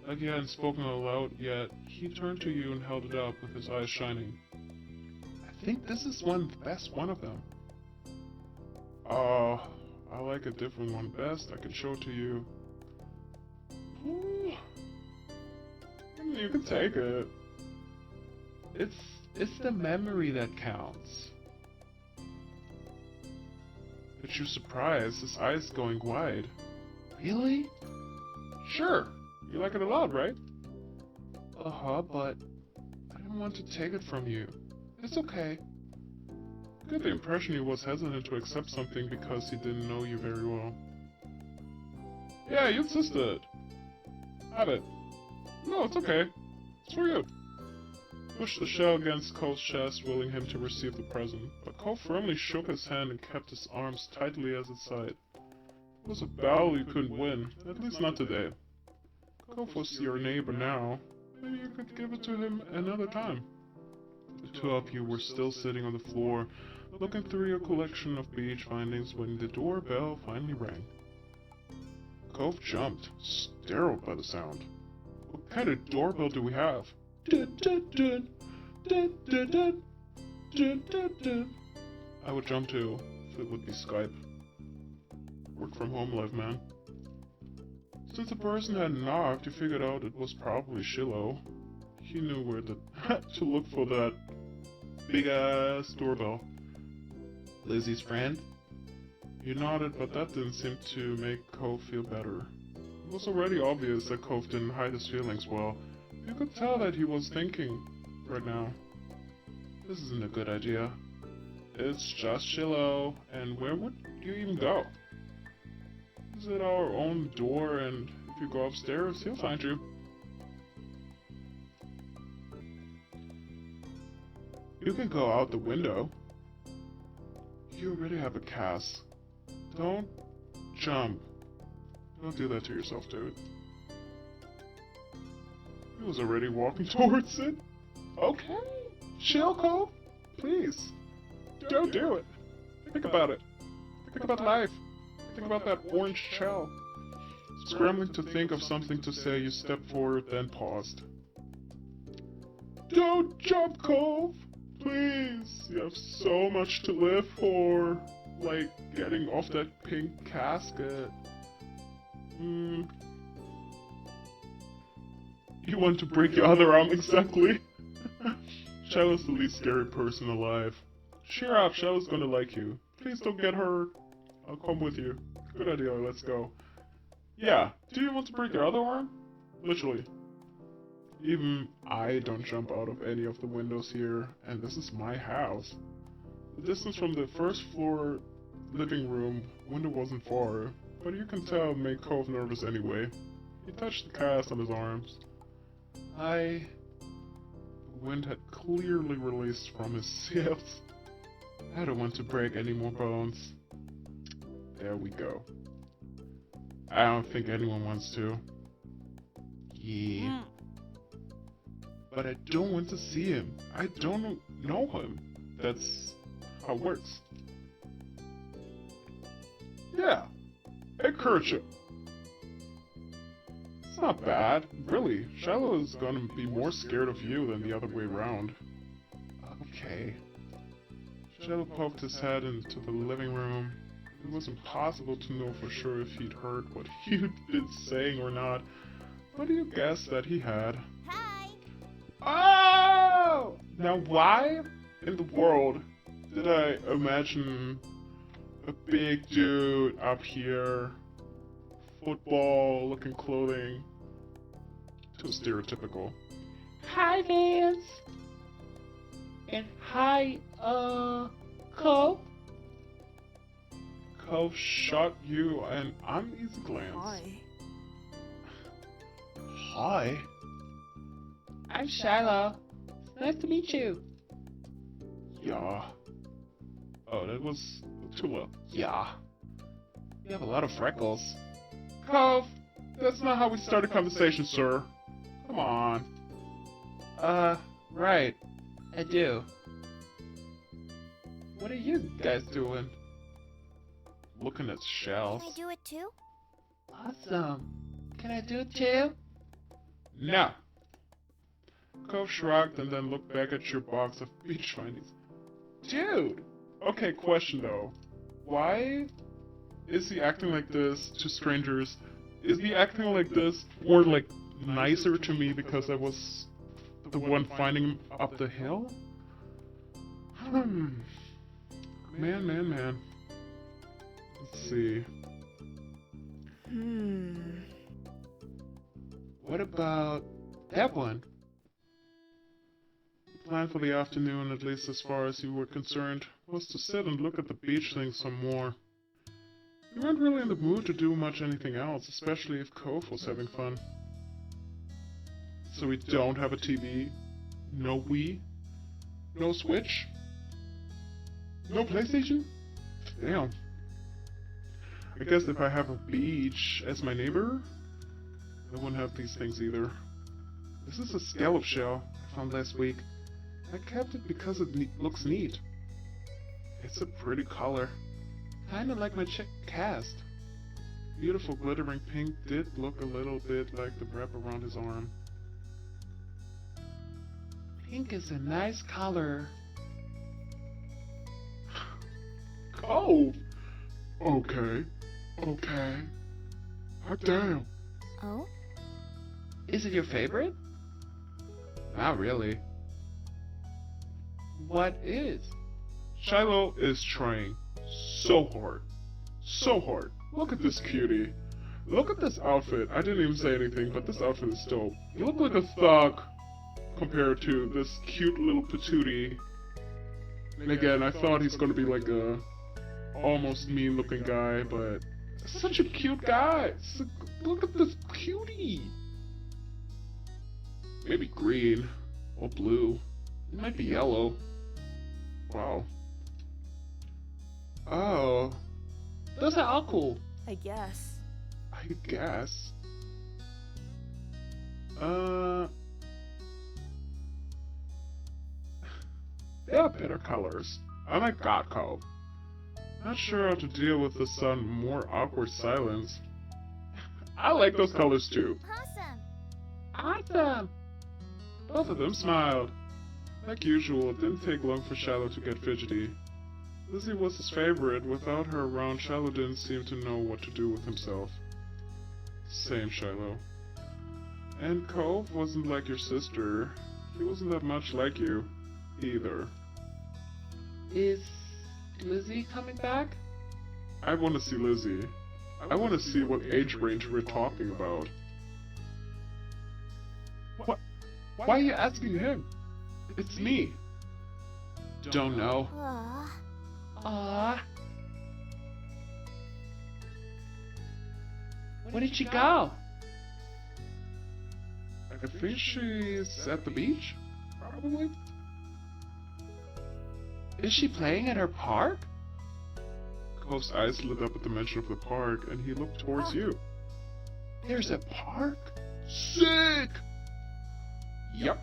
Like he hadn't spoken aloud yet, he turned to you and held it up with his eyes shining. I think this is the best one of them. I like a different one best. I can show it to you. Ooh. You can take it. It's the memory that counts. But you're surprised, his eyes going wide. Really? Sure. You like it a lot, right? Uh-huh, but I didn't want to take it from you. It's okay. I got the impression he was hesitant to accept something because he didn't know you very well. Yeah, you insisted. Have it. No, it's okay. It's for you. Pushed the shell against Cole's chest, willing him to receive the present, but Cole firmly shook his hand and kept his arms tightly at his side. It was a battle you couldn't win, at least not today. Cole was your neighbor now. Maybe you could give it to him another time. The two of you were still sitting on the floor, looking through your collection of beach findings when the doorbell finally rang. Cove jumped, startled by the sound. What kind of doorbell do we have? Dun, dun, dun, dun, dun, dun, dun, dun, dun. I would jump too, if it would be Skype. Work from home life, man. Since the person had knocked, you figured out it was probably Shiloh. He knew where to look for that big-ass doorbell. Lizzie's friend? You nodded, but that didn't seem to make Cove feel better. It was already obvious that Cove didn't hide his feelings well. You could tell that he was thinking right now. This isn't a good idea. It's just Shiloh, and where would you even go? Is it our own door, and if you go upstairs, he'll find you. You can go out the window. You already have a cast. Don't jump. Don't do that to yourself, dude. He was already walking towards it. Okay. Chill, Cole. Please. Don't do it. Think about it. Think about life. Think about that orange shell. Scrambling to think of something to say, you stepped forward, then paused. Don't jump, Cove! Please! You have so much to live for. Like getting off that pink casket. You want to break your other arm, exactly. Shallow's the least scary person alive. Cheer up, Shallow's gonna like you. Please don't get hurt. I'll come with you. Good idea, let's go. Yeah, do you want to break your other arm? Literally. Even I don't jump out of any of the windows here, and this is my house. The distance from the first floor living room window wasn't far, but you can tell it made Cove nervous anyway. He touched the cast on his arms. The wind had clearly released from his sails. I don't want to break any more bones. There we go. I don't think anyone wants to. Yeah. But I don't want to see him. I don't know him. That's how it works. kerchief. It's not bad, really. Shiloh is gonna be more scared of you than the other way around. Okay. Shiloh poked his head into the living room. It was impossible to know for sure if he'd heard what you'd been saying or not, but you guessed that he had. Hi. Oh! Now why in the world did I imagine a big dude up here, football-looking clothing? Too stereotypical. Hi, Vance. And hi, Cole. Cove shot you an uneasy glance. Hi. Hi. I'm Shiloh. Nice to meet you. Yeah. Oh, that was too low. Yeah. You have a lot of freckles. Cove, that's not how we start a conversation, sir. Come on. Right. I do. What are you guys doing? Looking at Can shells. I do it too? Awesome. Can I do it too? No. Cove shrugged and then looked back at your box of beach findings. Dude! Okay, question though. Why is he acting like this to strangers? Is he acting like this or like nicer to me because I was the one finding him up the hill? Man. Let's see. What about that one? The plan for the afternoon, at least as far as you were concerned, was to sit and look at the beach thing some more. You weren't really in the mood to do much anything else, especially if Cove was having fun. So we don't have a TV, no Wii, no Switch, no PlayStation? Damn. I guess if I have a beach as my neighbor, I wouldn't have these things either. This is a scallop shell I found last week. I kept it because it looks neat. It's a pretty color. Kinda like my chick cast. Beautiful glittering pink did look a little bit like the wrap around his arm. Pink is a nice color. Oh! Okay. Hot damn. Oh? Is it your favorite? Not really. What is? Shiloh is trying so hard. So hard. Look at this cutie. Look at this outfit. I didn't even say anything, but this outfit is dope. You look like a thug compared to this cute little patootie. And again, I thought he's gonna be like a almost mean looking guy, but such a cute guy. Look at this cutie. Maybe green or blue. It might be yellow. Wow. Oh. Those are all cool. I guess. I guess. There are better colors. I like God Cove. Not sure how to deal with the sun more awkward silence. I like those colors too. Awesome. Awesome. Both of them smiled. Like usual, it didn't take long for Shiloh to get fidgety. Lizzie was his favorite. Without her around, Shiloh didn't seem to know what to do with himself. Same, Shiloh. And Cove wasn't like your sister. He wasn't that much like you, either. Is Lizzie coming back? I want to see Lizzie. I want to see what age range we're talking about. What? Why are you asking him? It's me. Don't know. Aw. Aww. Where did she go? I think she's at the beach? Probably. Is she playing at her park? Cove's eyes lit up at the mention of the park, and he looked towards you. There's a park? Sick! Yup,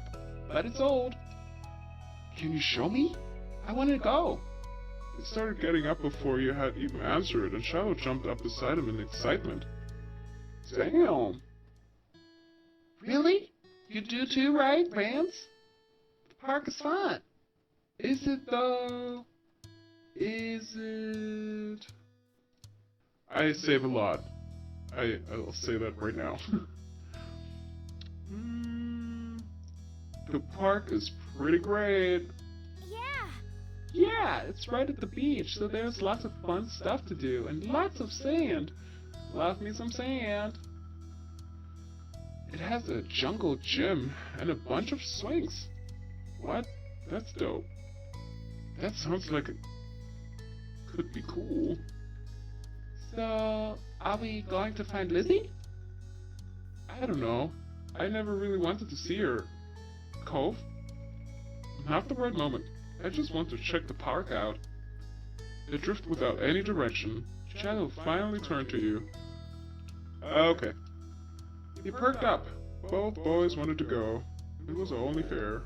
but it's old. Can you show me? I want to go. He started getting up before you had even answered, and Shiloh jumped up beside him in excitement. Damn! Really? You do too, right, Vance? The park is fun. Is it though? Is it? I save a lot. I'll say that right now. The park is pretty great. Yeah. Yeah, it's right at the beach, so there's lots of fun stuff to do and lots of sand. Love me some sand. It has a jungle gym and a bunch of swings. What? That's dope. That sounds like it could be cool. So, are we going to find Lizzie? I don't know. I never really wanted to see her. Cove? Not the right moment. I just want to check the park out. They drift without any direction. Shadow finally turned to you. Okay. He perked up. Both boys wanted to go. It was only fair.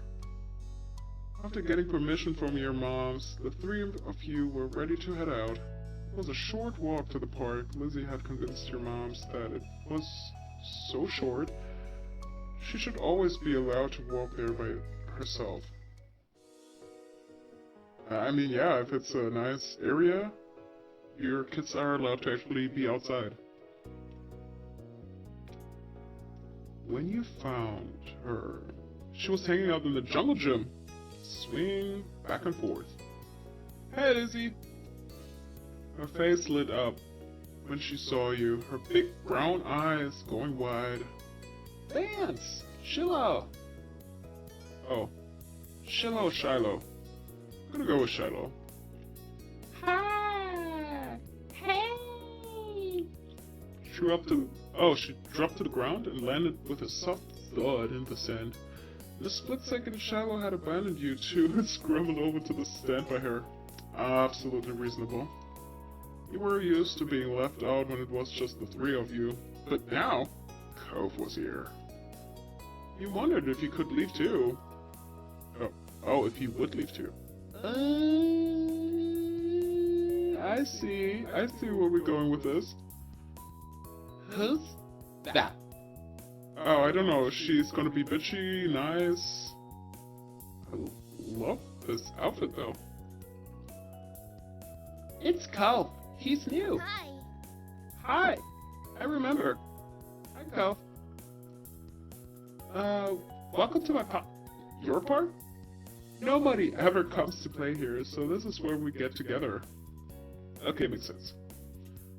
After getting permission from your moms, the three of you were ready to head out. It was a short walk to the park. Lizzie had convinced your moms that it was so short, she should always be allowed to walk there by herself. I mean, yeah, if it's a nice area, your kids are allowed to actually be outside. When you found her, she was hanging out in the jungle gym, swinging back and forth. Hey, Lizzie! Her face lit up when she saw you, her big brown eyes going wide. Vance! Shiloh! Oh. Shiloh, Shiloh. I'm gonna go with Shiloh. Hi! Hey! She dropped to the ground and landed with a soft thud in the sand. In a split second, Shiloh had abandoned you two and scrambled over to the stand by her. Absolutely reasonable. You were used to being left out when it was just the three of you, but now, Cove was here. You wondered if you could leave too. If you would leave too. I see where we're going with this. Who's that? Oh, I don't know, she's gonna be bitchy, nice. I love this outfit though. It's Cove. He's new. Hi. Hi. I remember. Hi, Cove. Welcome to your park? Nobody ever comes to play here, so this is where we get together. Okay, makes sense.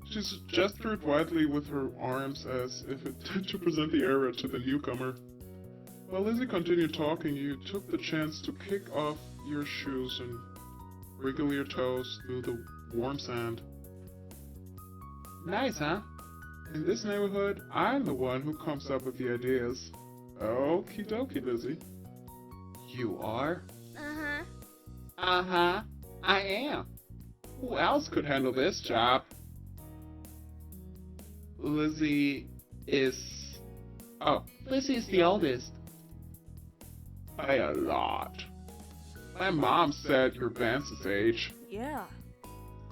She gestured widely with her arms as if it to present the area to the newcomer. While Lizzie continued talking, you took the chance to kick off your shoes and wriggle your toes through the warm sand. Nice, huh? In this neighborhood, I'm the one who comes up with the ideas. Okie dokie, Lizzie. You are? Uh-huh. Uh-huh. I am. Who else could handle this job? Lizzie is... Oh, Lizzie is the oldest. By a lot. My mom said you're Vance's age. Yeah.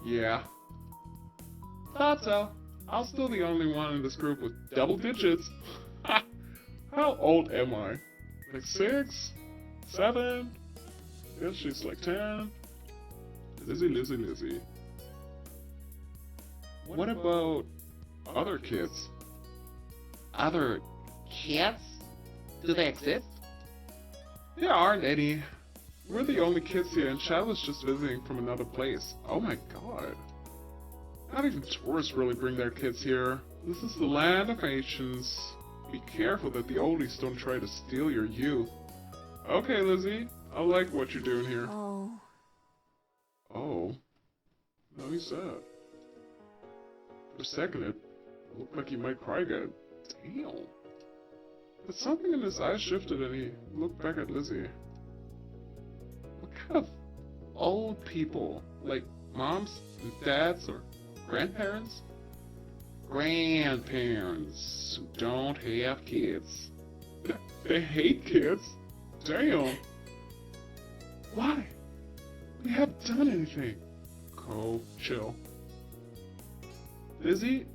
Yeah. Thought so. I'm still the only one in this group with double digits. How old am I? Like 6? 7? Guess she's like 10. Lizzie. What about other kids? Other kids? Do they exist? There aren't any. We're the only kids here, and Shadow's just visiting from another place. Oh my god. Not even tourists really bring their kids here. This is the land of ancients. Be careful that the oldies don't try to steal your youth. Okay, Lizzie. I like what you're doing here. Oh. Oh. Now he's sad. For a second, it looked like he might cry again. Damn. But something in his eyes shifted and he looked back at Lizzie. What kind of old people? Like moms and dads or grandparents? Grandparents who don't have kids. They hate kids? Damn. Why? We haven't done anything. Cove, chill. Lizzie,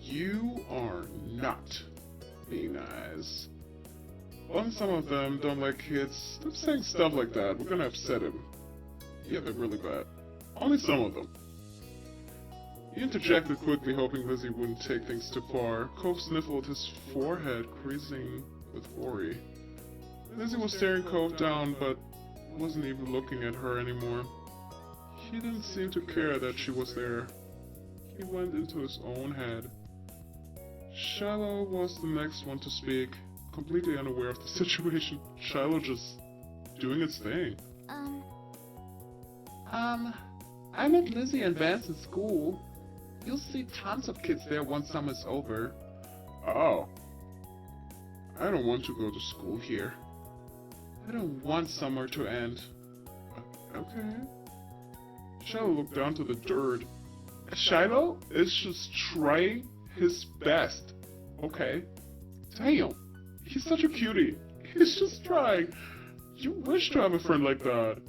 you are not being nice. Only some of them don't like kids. Stop saying stuff like that. We're gonna upset him. Yeah, they're really bad. Only some of them. He interjected quickly, hoping Lizzie wouldn't take things too far. Cove sniffled, his forehead creasing with worry. Lizzie was staring Cove down, but wasn't even looking at her anymore. He didn't seem to care that she was there. He went into his own head. Shiloh was the next one to speak, completely unaware of the situation. Shiloh just doing its thing. I met Lizzie and Vance in school. You'll see tons of kids there once summer's over. Oh. I don't want to go to school here. I don't want summer to end. Okay. Shiloh looked down to the dirt. Shiloh is just trying his best. Okay. Damn. He's such a cutie. He's just trying. You wish to have a friend like that.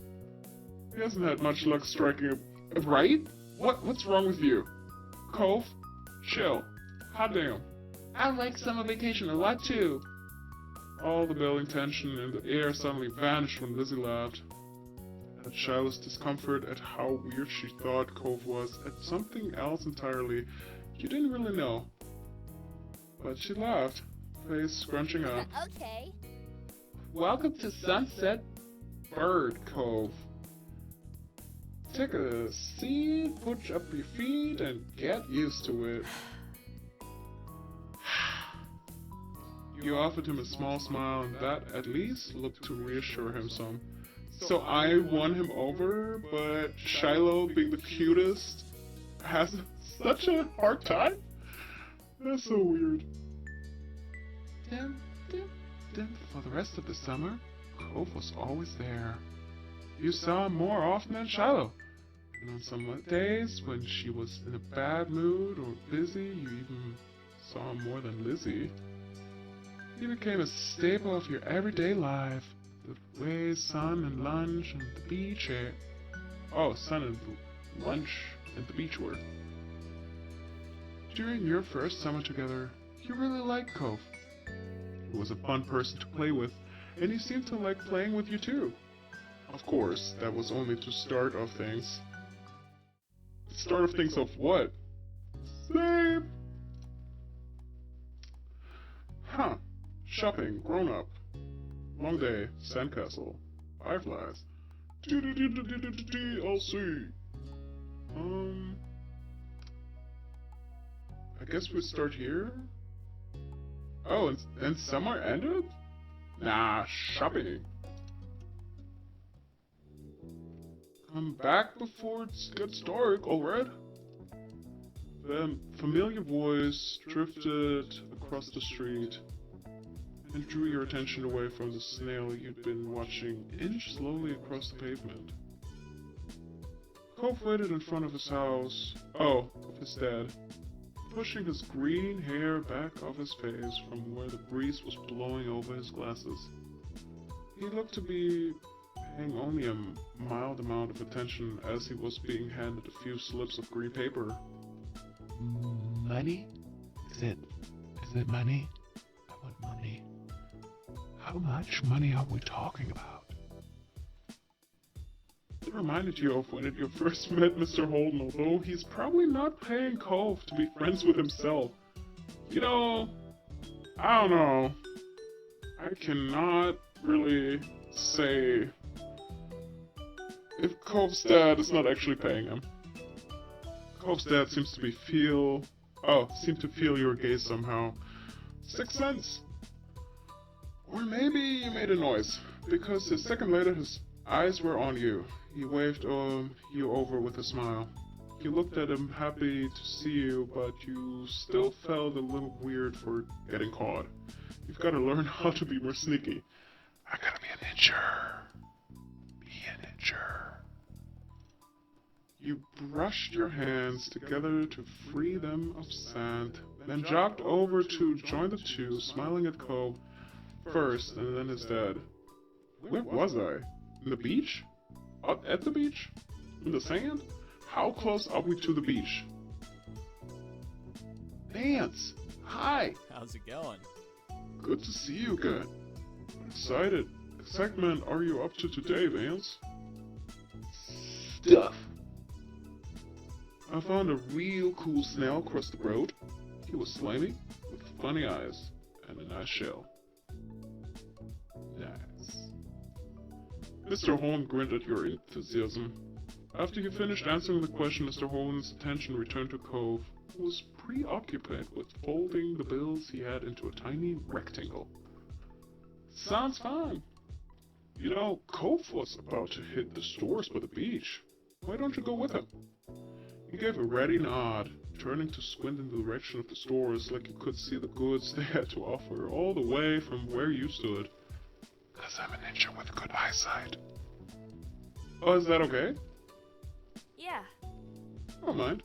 He hasn't had much luck striking a... Right? What's wrong with you? Cove? Chill. Hot damn. I like summer vacation a lot too. All the building tension in the air suddenly vanished when Lizzie laughed. At Shiloh's discomfort at how weird she thought Cove was, at something else entirely you didn't really know. But she laughed, face scrunching up. Okay. Welcome to Sunset Bird Cove. Take a seat, put up your feet, and get used to it. You offered him a small smile, and that at least looked to reassure him some. So I won him over, but Shiloh, being the cutest, has such a hard time? That's so weird. Then, for the rest of the summer, Cove was always there. You saw him more often than Shiloh. And on some days when she was in a bad mood or busy, you even saw him more than Lizzie. He became a staple of your everyday life. The way sun and lunch and the beach sun and lunch and the beach were. During your first summer together, you really liked Cove. He was a fun person to play with, and he seemed to like playing with you too. Of course, that was only the start of things. The start of things of what? Same! Huh. Shopping, grown up. Long day, sandcastle, fireflies. DLC. I guess we start here? Oh, and summer ended? Nah, shopping. Come back before it gets dark, alright? The familiar voice drifted across the street and drew your attention away from the snail you'd been watching inch slowly across the pavement. Cove waited in front of his house, of his dad, pushing his green hair back off his face from where the breeze was blowing over his glasses. He looked to be paying only a mild amount of attention as he was being handed a few slips of green paper. Money? Is it money? I want money. How much money are we talking about? It reminded you of when you first met Mr. Holden, although he's probably not paying Cove to be friends with himself. You know, I don't know. I cannot really say if Cove's dad is not actually paying him. Cove's dad seems to feel your gaze somehow. 6 cents. Or maybe you made a noise, because a second later his eyes were on you. He waved you over with a smile. You looked at him, happy to see you, but you still felt a little weird for getting caught. You've got to learn how to be more sneaky. I gotta be a ninja. Be a ninja. You brushed your hands together to free them of sand, then jogged over to join the two, smiling at Cove first and then his dad. Where was I? In the beach? At the beach? In the sand? How close are we to the beach? Vance! Hi! How's it going? Good to see you again. Excited. Excitement are you up to today, Vance? Stuff! I found a real cool snail across the road. He was slimy, with funny eyes, and a nice shell. Nice. Mr. Holm grinned at your enthusiasm. After he finished answering the question, Mr. Holm's attention returned to Cove, who was preoccupied with folding the bills he had into a tiny rectangle. Sounds fun. You know, Cove was about to hit the stores by the beach. Why don't you go with him? He gave a ready nod, turning to squint in the direction of the stores like you could see the goods they had to offer all the way from where you stood. 'Cause I'm a ninja with good eyesight. Oh, is that okay? Yeah. I don't mind.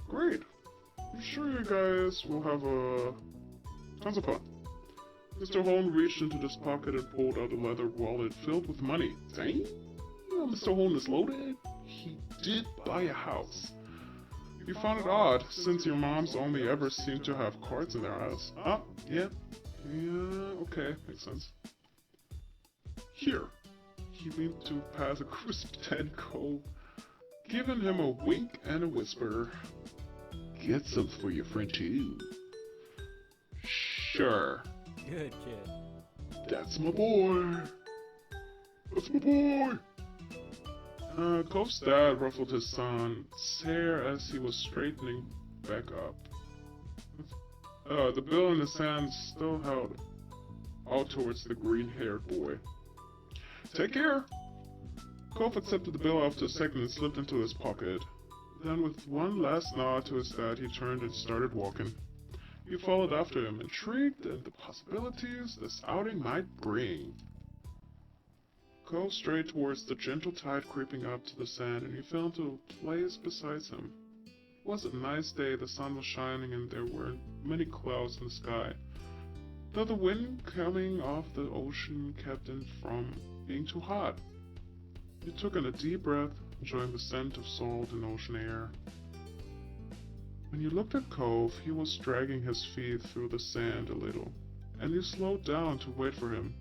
Great. I'm sure you guys will have tons of fun. Mr. Holm reached into this pocket and pulled out a leather wallet filled with money. Dang! Mr. Holm is loaded. He did buy a house. You found it odd, since your moms only ever seem to have cards in their house. Ah, yeah. Yeah, okay, makes sense. Here. He leaned to pass a crisp 10 Cove, giving him a wink and a whisper. Get some for your friend too. Sure. Good kid. That's my boy. That's my boy. Cove's dad ruffled his son's hair as he was straightening back up. The bill in his hand still held out towards the green-haired boy. Take care. Cove accepted the bill after a second and slipped into his pocket. Then with one last nod to his dad, he turned and started walking. He followed after him, intrigued at the possibilities this outing might bring. Cove strayed towards the gentle tide creeping up to the sand, and he fell into a place beside him. It was a nice day, the sun was shining and there were many clouds in the sky, though the wind coming off the ocean kept it from being too hot. He took in a deep breath, enjoying the scent of salt and ocean air. When you looked at Cove, he was dragging his feet through the sand a little, and you slowed down to wait for him.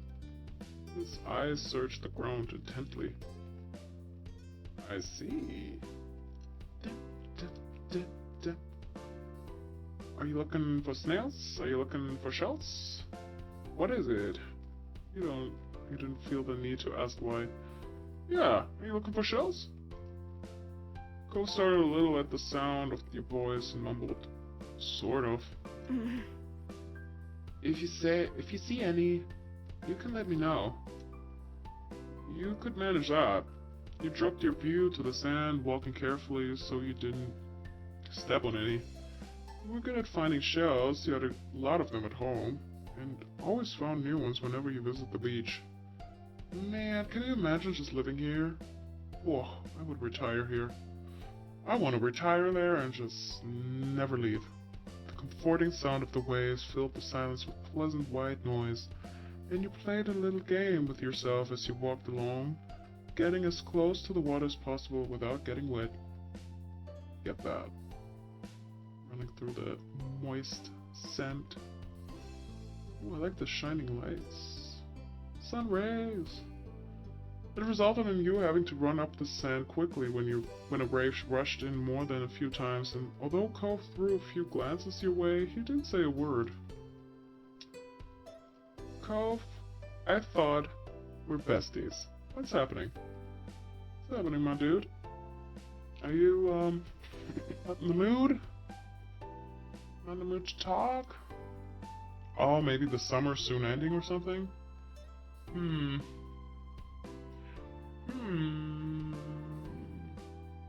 His eyes searched the ground intently. I see. Are you looking for snails? Are you looking for shells? What is it? You didn't feel the need to ask why. Yeah, are you looking for shells? Cove started a little at the sound of your voice and mumbled, sort of. If you see any, you can let me know. You could manage that. You dropped your view to the sand, walking carefully so you didn't step on any. You were good at finding shells, you had a lot of them at home, and always found new ones whenever you visit the beach. Man, can you imagine just living here? Whoa, I would retire here. I want to retire there and just never leave. The comforting sound of the waves filled the silence with pleasant white noise, and you played a little game with yourself as you walked along, getting as close to the water as possible without getting wet. Get that. Running through the moist scent. Ooh, I like the shining lights. Sun rays. It resulted in you having to run up the sand quickly when a wave rushed in more than a few times, and although Cove threw a few glances your way, he didn't say a word. Cove, I thought we're besties. What's happening? What's happening, my dude? Are you, not in the mood? Not in the mood to talk? Oh, maybe the summer's soon ending or something?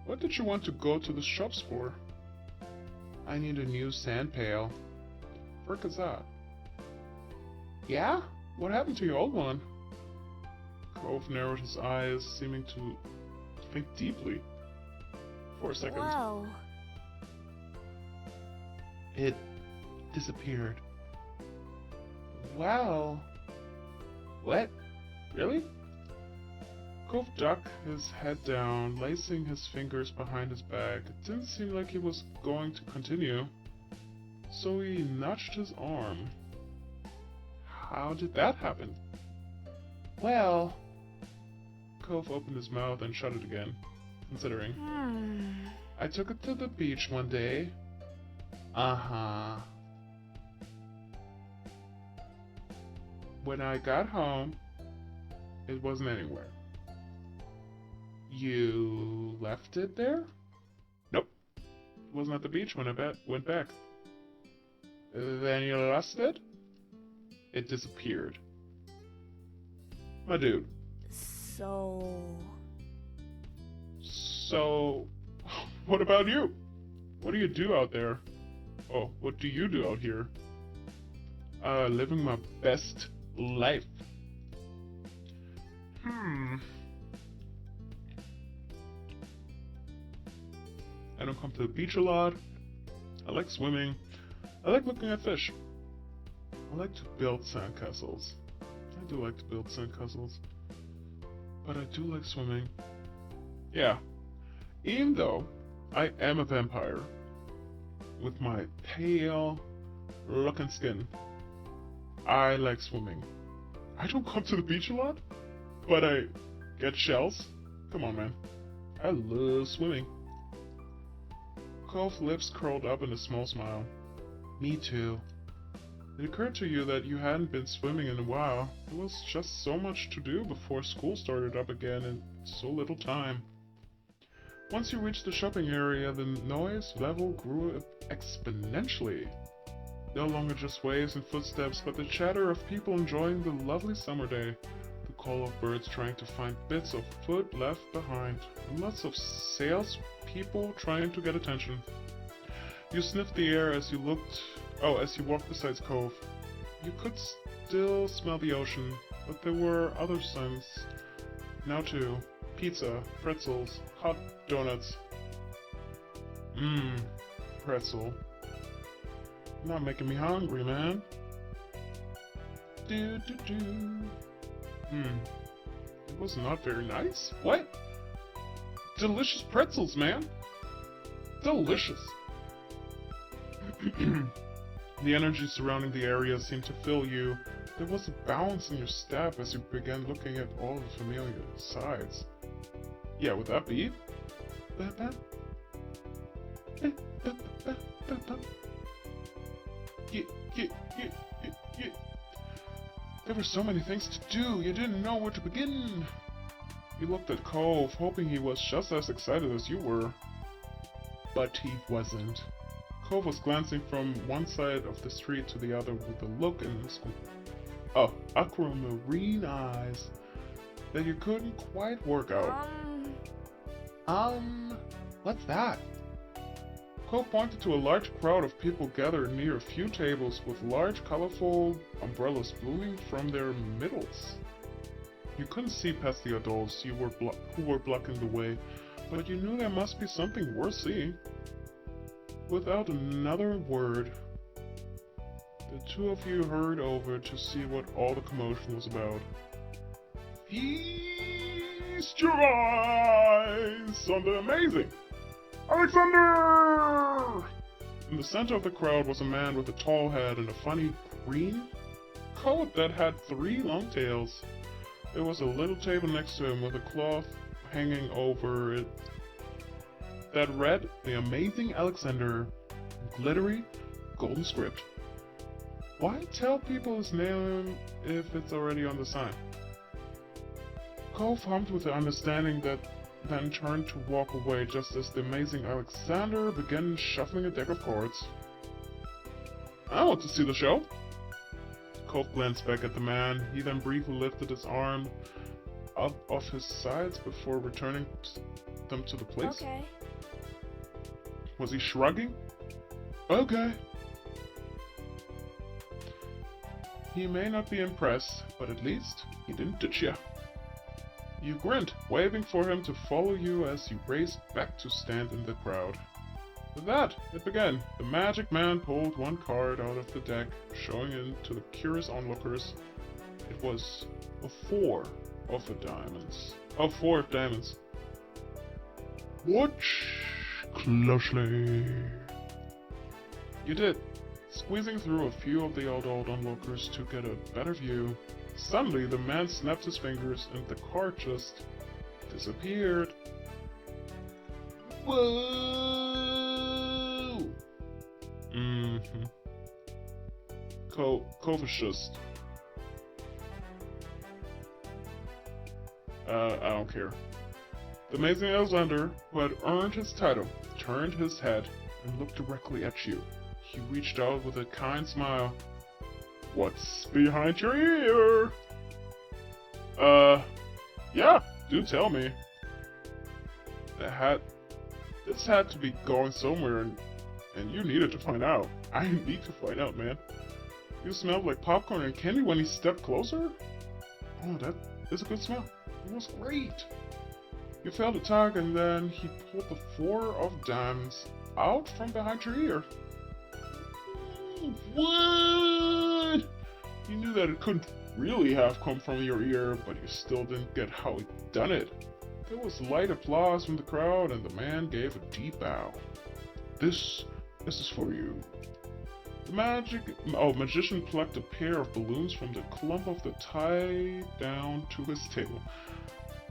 What did you want to go to the shops for? I need a new sand pail. Frick is that? Yeah? What happened to your old one? Cove narrowed his eyes, seeming to think deeply. For a second. Whoa. It disappeared. Well... What? Really? Cove ducked his head down, lacing his fingers behind his back. It didn't seem like he was going to continue, so he nudged his arm. How did that happen? Well... Cove opened his mouth and shut it again, considering. I took it to the beach one day. Uh-huh. When I got home, it wasn't anywhere. You left it there? Nope. It wasn't at the beach when I went back. Then you lost it? It disappeared. My dude. So, what about you? What do you do out there? Oh, what do you do out here? Living my best life. I don't come to the beach a lot. I like swimming. I like looking at fish. I like to build sandcastles. I do like to build sandcastles. But I do like swimming. Yeah. Even though I am a vampire with my pale looking skin, I like swimming. I don't come to the beach a lot, but I get shells. Come on, man. I love swimming. Cove's lips curled up in a small smile. Me too. It occurred to you that you hadn't been swimming in a while. There was just so much to do before school started up again in so little time. Once you reached the shopping area, the noise level grew exponentially. No longer just waves and footsteps, but the chatter of people enjoying the lovely summer day. The call of birds trying to find bits of food left behind. And lots of salespeople trying to get attention. You sniffed the air as you walked beside Cove. You could still smell the ocean, but there were other scents now too. Pizza, pretzels, hot donuts. Pretzel. Not making me hungry, man. It was not very nice. What? Delicious pretzels, man. Delicious. The energy surrounding the area seemed to fill you. There was a bounce in your step as you began looking at all the familiar sights. Yeah, would that be? Yeah. There were so many things to do, you didn't know where to begin. You looked at Cove, hoping he was just as excited as you were. But he wasn't. Cove was glancing from one side of the street to the other with a look in his aquamarine eyes that you couldn't quite work out. What's that? Cove pointed to a large crowd of people gathered near a few tables with large, colorful umbrellas blooming from their middles. You couldn't see past the adults who were blocking the way, but you knew there must be something worth seeing. Without another word, the two of you hurried over to see what all the commotion was about. Feast your eyes on the amazing Alexander! In the center of the crowd was a man with a tall head and a funny green coat that had 3 long tails. There was a little table next to him with a cloth hanging over it that read, "The Amazing Alexander," in glittery golden script. Why tell people his name if it's already on the sign? Cove hummed with the understanding that then turned to walk away just as the Amazing Alexander began shuffling a deck of cards. I want to see the show. Cove glanced back at the man. He then briefly lifted his arm up off his sides before returning them to the place. Okay. Was he shrugging? Okay. He may not be impressed, but at least he didn't ditch ya. You grinned, waving for him to follow you as you raced back to stand in the crowd. With that, it began. The magic man pulled one card out of the deck, showing it to the curious onlookers. It was a 4. of the diamonds. Of 4 of diamonds. Watch closely. You did. Squeezing through a few of the adult onlookers to get a better view, suddenly the man snapped his fingers and the card just disappeared. Whoa! Mm-hmm. Cove is just... I don't care. The amazing Alexander, who had earned his title, turned his head and looked directly at you. He reached out with a kind smile. What's behind your ear? Yeah, do tell me. This had to be going somewhere and you needed to find out. I need to find out, man. You smelled like popcorn and candy when he stepped closer? Oh, that is a good smell. It was great. You felt a tug and then he pulled the 4 of diamonds out from behind your ear. What? You knew that it couldn't really have come from your ear, but you still didn't get how he done it. There was light applause from the crowd and the man gave a deep bow. This is for you. The magician plucked a pair of balloons from the clump of the tie down to his table.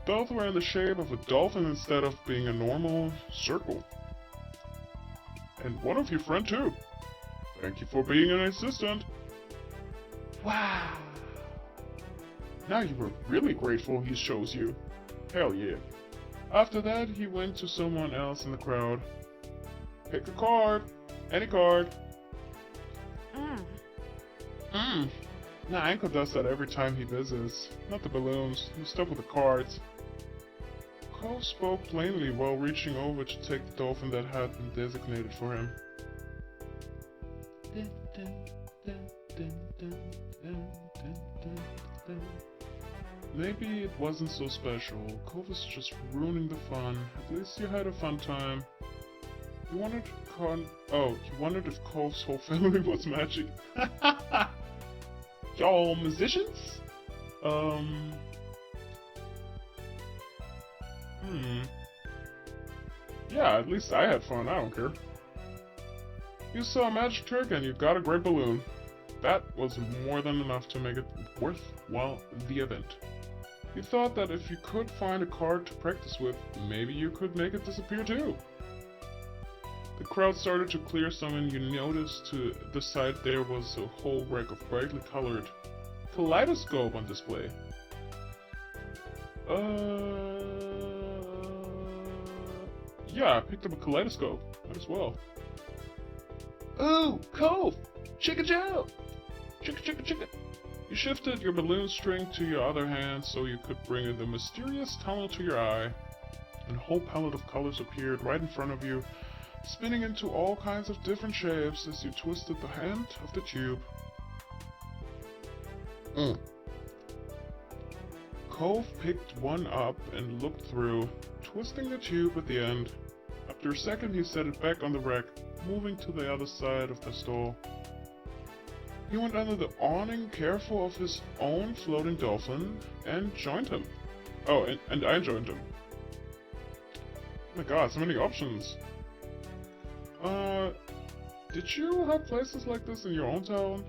Both were in the shape of a dolphin instead of being a normal circle. And one of your friend too. Thank you for being an assistant. Wow! Now you were really grateful he chose you. Hell yeah. After that, he went to someone else in the crowd. Pick a card. Any card. Nah, Anko does that every time he visits. Not the balloons. He's stuck with the cards. Cole spoke plainly while reaching over to take the dolphin that had been designated for him. Maybe it wasn't so special. Cove was just ruining the fun. At least you had a fun time. You wondered if Cove's whole family was magic. Y'all musicians? Yeah, at least I had fun, I don't care. You saw a magic trick and you got a great balloon. That was more than enough to make it worthwhile the event. You thought that if you could find a card to practice with, maybe you could make it disappear too. The crowd started to clear some and you noticed to the side there was a whole rack of brightly colored kaleidoscope on display. Yeah, I picked up a kaleidoscope. Might as well. Ooh, Cove! Chicka Joe! Chicka chicka chicka. You shifted your balloon string to your other hand so you could bring in the mysterious tunnel to your eye. And a whole palette of colors appeared right in front of you, spinning into all kinds of different shapes as you twisted the hand of the tube. Cove picked one up and looked through, twisting the tube at the end. After a second he set it back on the rack, moving to the other side of the stall. He went under the awning, careful of his own floating dolphin, and joined him. Oh, and I joined him. Oh my god, so many options. Did you have places like this in your own town?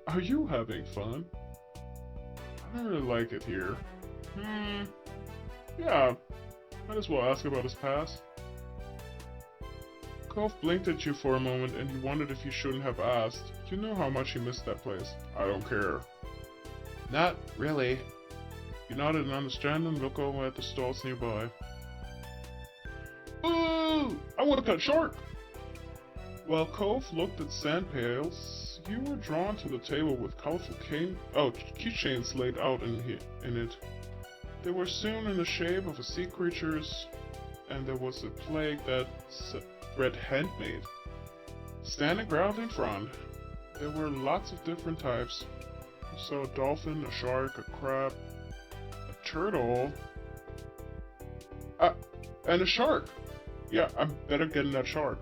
Are you having fun? I don't really like it here. Yeah, might as well ask about his past. Cove blinked at you for a moment and you wondered if you shouldn't have asked. You know how much he missed that place. I don't care. Not really. You nodded in understanding and looked over at the stalls nearby. Ooh! I want to cut shark! While Cove looked at sand pails, you were drawn to the table with colorful keychains laid out in it. They were soon in the shape of sea creatures, and there was a plague that read handmade. Standing ground in front, there were lots of different types. You saw a dolphin, a shark, a crab, a turtle, and a shark. Yeah, I'm better getting that shark.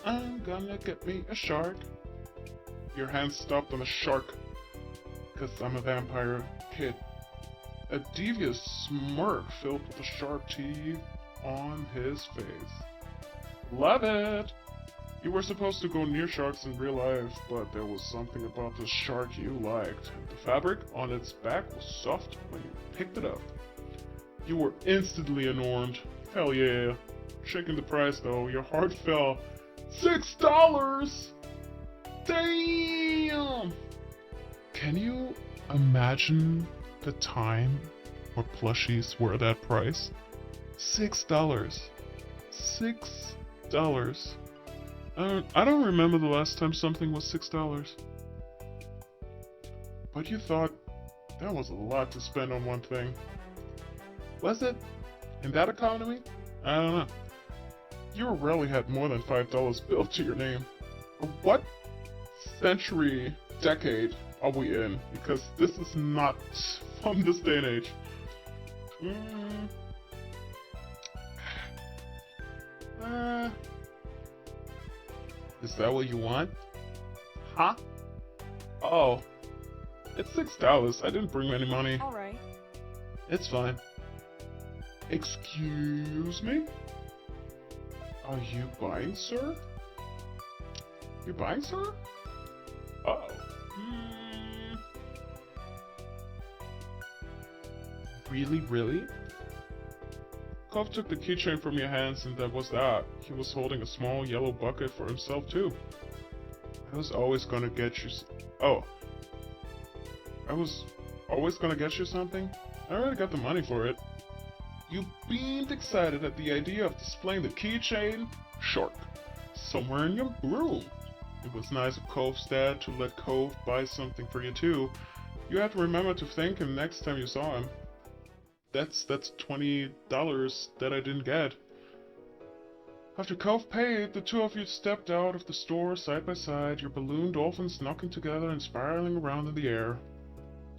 I'm gonna get me a shark. Your hand stopped on a shark. 'Cause I'm a vampire kid. a devious smirk filled with the sharp teeth on his face. Love it! You were supposed to go near sharks in real life, but there was something about the shark you liked. The fabric on its back was soft when you picked it up. You were instantly enamored. Hell yeah. Checking the price though, your heart fell. $6! Damn! Can you imagine the time where plushies were that price? $6. $6. I don't remember the last time something was $6. But you thought that was a lot to spend on one thing. Was it? In that economy? I don't know. You rarely had more than $5 billed to your name. What century, decade are we in? Because this is not from this day and age. Is that what you want? Huh? Oh. It's $6. I didn't bring any money. Alright. It's fine. Excuse me? Are you buying, sir? You buying, sir? Oh. Really? Cove took the keychain from your hands and that was that. He was holding a small yellow bucket for himself too. I was always gonna get you I was always gonna get you something? I already got the money for it. You beamed excited at the idea of displaying the keychain shark somewhere in your room. It was nice of Cove's dad to let Cove buy something for you too. You had to remember to thank him next time you saw him. That's $20 that I didn't get. After Cove paid, the two of you stepped out of the store side by side, your balloon dolphins knocking together and spiraling around in the air.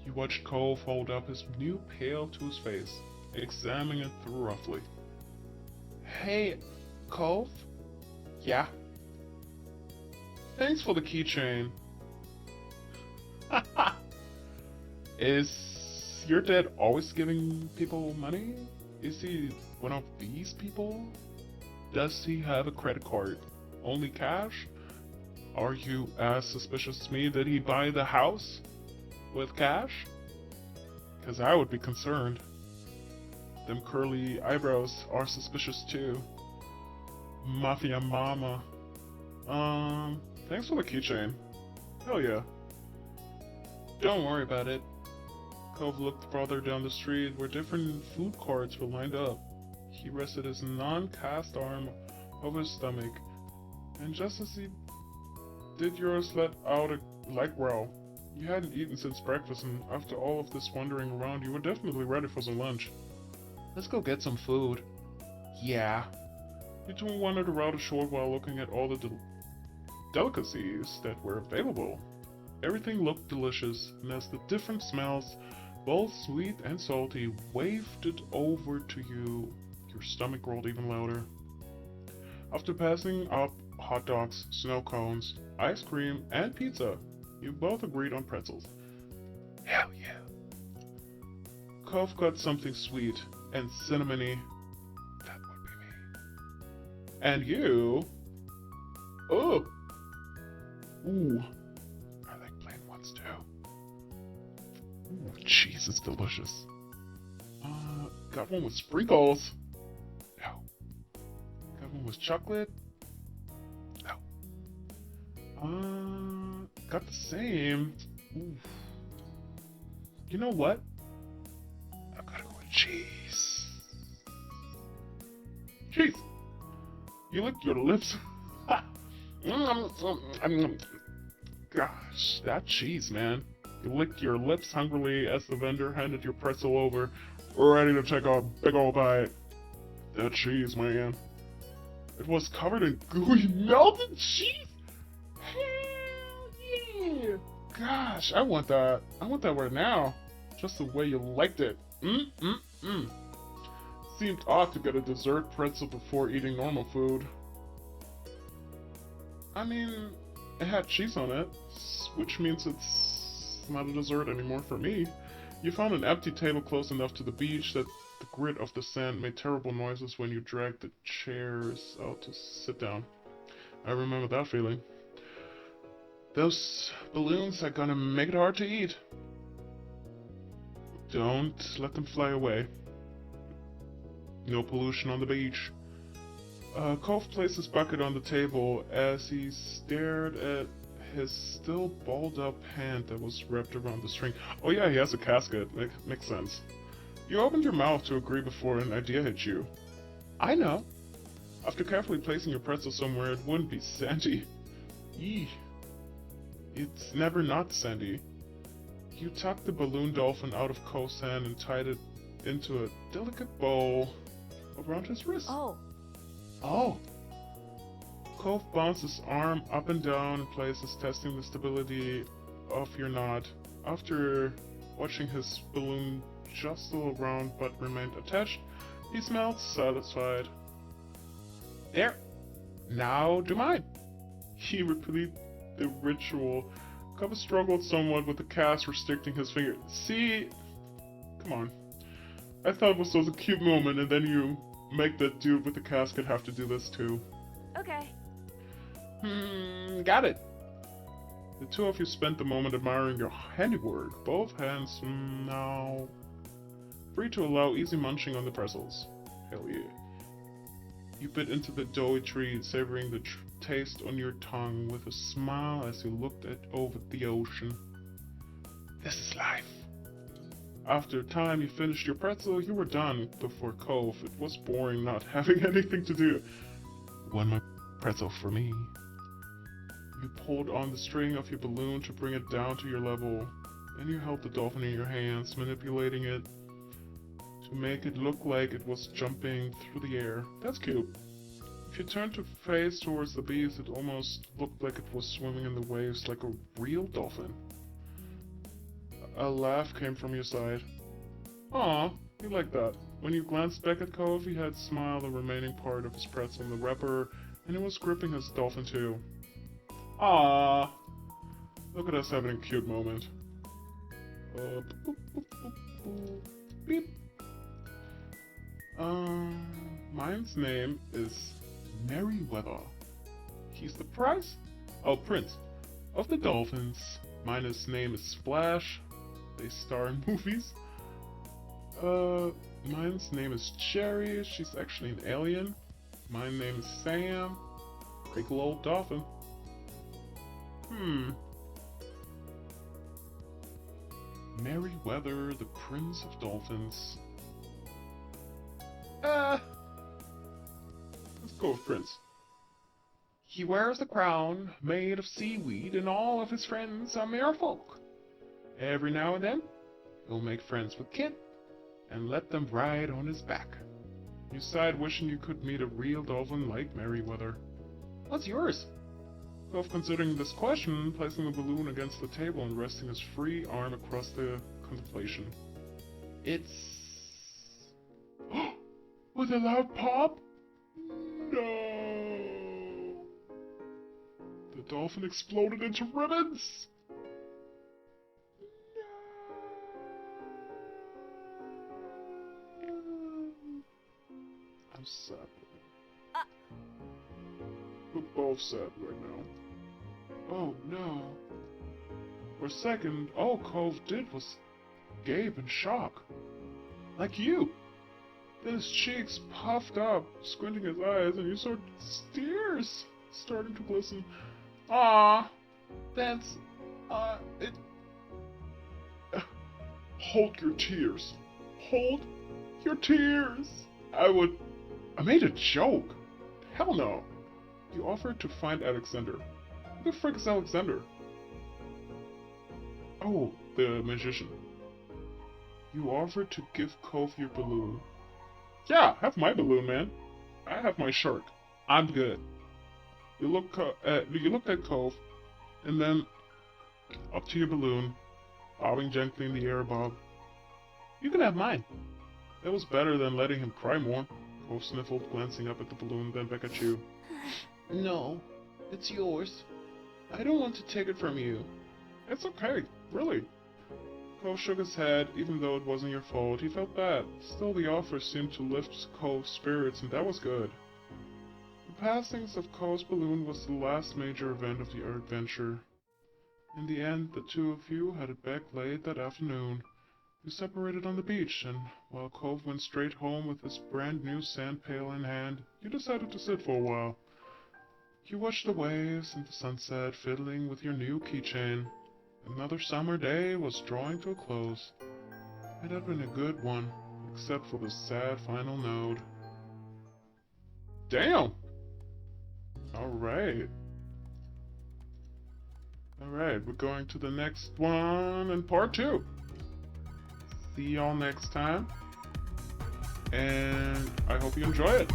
You watched Cove hold up his new pail to his face, examining it thoroughly. Hey, Cove? Yeah? Thanks for the keychain. Is your dad always giving people money? Is he one of these people? Does he have a credit card? Only cash? Are you as suspicious as me that he buy the house with cash? Cause I would be concerned. Them curly eyebrows are suspicious too. Mafia mama. Thanks for the keychain. Hell yeah. Don't worry about it. Cove looked farther down the street where different food carts were lined up. He rested his non-cast arm over his stomach, and just as he did, yours let out a light growl. You hadn't eaten since breakfast, and after all of this wandering around, you were definitely ready for some lunch. Let's go get some food. Yeah. You two wandered around a short while looking at all the delicacies that were available. Everything looked delicious, and as the different smells, both sweet and salty, wafted over to you, your stomach rolled even louder. After passing up hot dogs, snow cones, ice cream, and pizza, you both agreed on pretzels. Hell yeah. Cove got something sweet and cinnamony. That would be me. And you... Oh! Ooh. I like plain ones too. Ooh, cheese is delicious. Got one with sprinkles. No. Got one with chocolate. No. Got the same. Ooh. You know what? I gotta go with cheese. Cheese! You licked your lips. Gosh, that cheese, man. You licked your lips hungrily as the vendor handed your pretzel over, ready to take a big ol' bite. That cheese, man. It was covered in gooey melted cheese? Hell yeah! Gosh, I want that. I want that right now. Just the way you liked it. Seemed odd to get a dessert pretzel before eating normal food. I mean, it had cheese on it, which means it's not a dessert anymore for me. You found an empty table close enough to the beach that the grit of the sand made terrible noises when you dragged the chairs out to sit down. I remember that feeling. Those balloons are gonna make it hard to eat. Don't let them fly away. No pollution on the beach. Cove placed his bucket on the table as he stared at his still balled up hand that was wrapped around the string. Oh yeah, he has a casket. Makes sense. You opened your mouth to agree before an idea hit you. I know. After carefully placing your pretzel somewhere it wouldn't be sandy. Eee. It's never not sandy. You tucked the balloon dolphin out of Cove's hand and tied it into a delicate bow around his wrist. Oh. Oh! Cove bounced his arm up and down in places, testing the stability of your knot. After watching his balloon jostle around but remained attached, he smiled satisfied. There! Now do mine! He repeated the ritual. Cove struggled somewhat with the cast restricting his finger. See? Come on. I thought it was such a cute moment, and then you make that dude with the casket have to do this too. Okay. Got it. The two of you spent the moment admiring your handiwork, both hands now free to allow easy munching on the pretzels. Hell yeah. You bit into the doughy treat, savoring the taste on your tongue with a smile as you looked over the ocean. This is life. After a time you finished your pretzel, you were done before Cove. It was boring not having anything to do. One more pretzel for me. You pulled on the string of your balloon to bring it down to your level. Then you held the dolphin in your hands, manipulating it to make it look like it was jumping through the air. That's cute. If you turned to face towards the beast, it almost looked like it was swimming in the waves like a real dolphin. A laugh came from your side. Aw, you like that. When you glanced back at Cove, he had smiled the remaining part of his pretzel in the wrapper, and he was gripping his dolphin too. Aw, look at us having a cute moment. Beep. Mine's name is Merryweather. He's the prince of the dolphins. Mine's name is Splash. They star in movies. Mine's name is Cherry. She's actually an alien. My name is Sam. Pretty cool old dolphin. Merryweather, the Prince of Dolphins. Let's go with Prince. He wears a crown made of seaweed, and all of his friends are merfolk. Every now and then, he'll make friends with Kit and let them ride on his back. You sighed, wishing you could meet a real dolphin like Merryweather. What's yours? Both considering this question, placing the balloon against the table and resting his free arm across the contemplation. It's... With a loud pop? No! The dolphin exploded into ribbons! I'm sad. We're both sad right now. Oh no. For a second, all Cove did was gape in shock. Like you. Then his cheeks puffed up, squinting his eyes, and you saw tears starting to glisten. Ah, that's... it... Hold your tears. Hold your tears. I made a joke. Hell no. You offered to find Alexander. Who the frick is Alexander? Oh, the magician. You offered to give Cove your balloon. Yeah, have my balloon, man. I have my shark. I'm good. You looked at Cove, and then up to your balloon, bobbing gently in the air above. You can have mine. That was better than letting him cry more. Cove sniffled, glancing up at the balloon, then back at you. No, it's yours. I don't want to take it from you. It's okay, really. Cove shook his head, even though it wasn't your fault. He felt bad. Still, the offer seemed to lift Cove's spirits, and that was good. The passings of Cove's balloon was the last major event of the adventure. In the end, the two of you had it back late that afternoon. You separated on the beach, and while Cove went straight home with his brand new sand pail in hand, you decided to sit for a while. You watched the waves and the sunset, fiddling with your new keychain. Another summer day was drawing to a close. It had been a good one, except for the sad final note. Damn! Alright. Alright, we're going to the next one in part 2. See y'all next time. And I hope you enjoy it.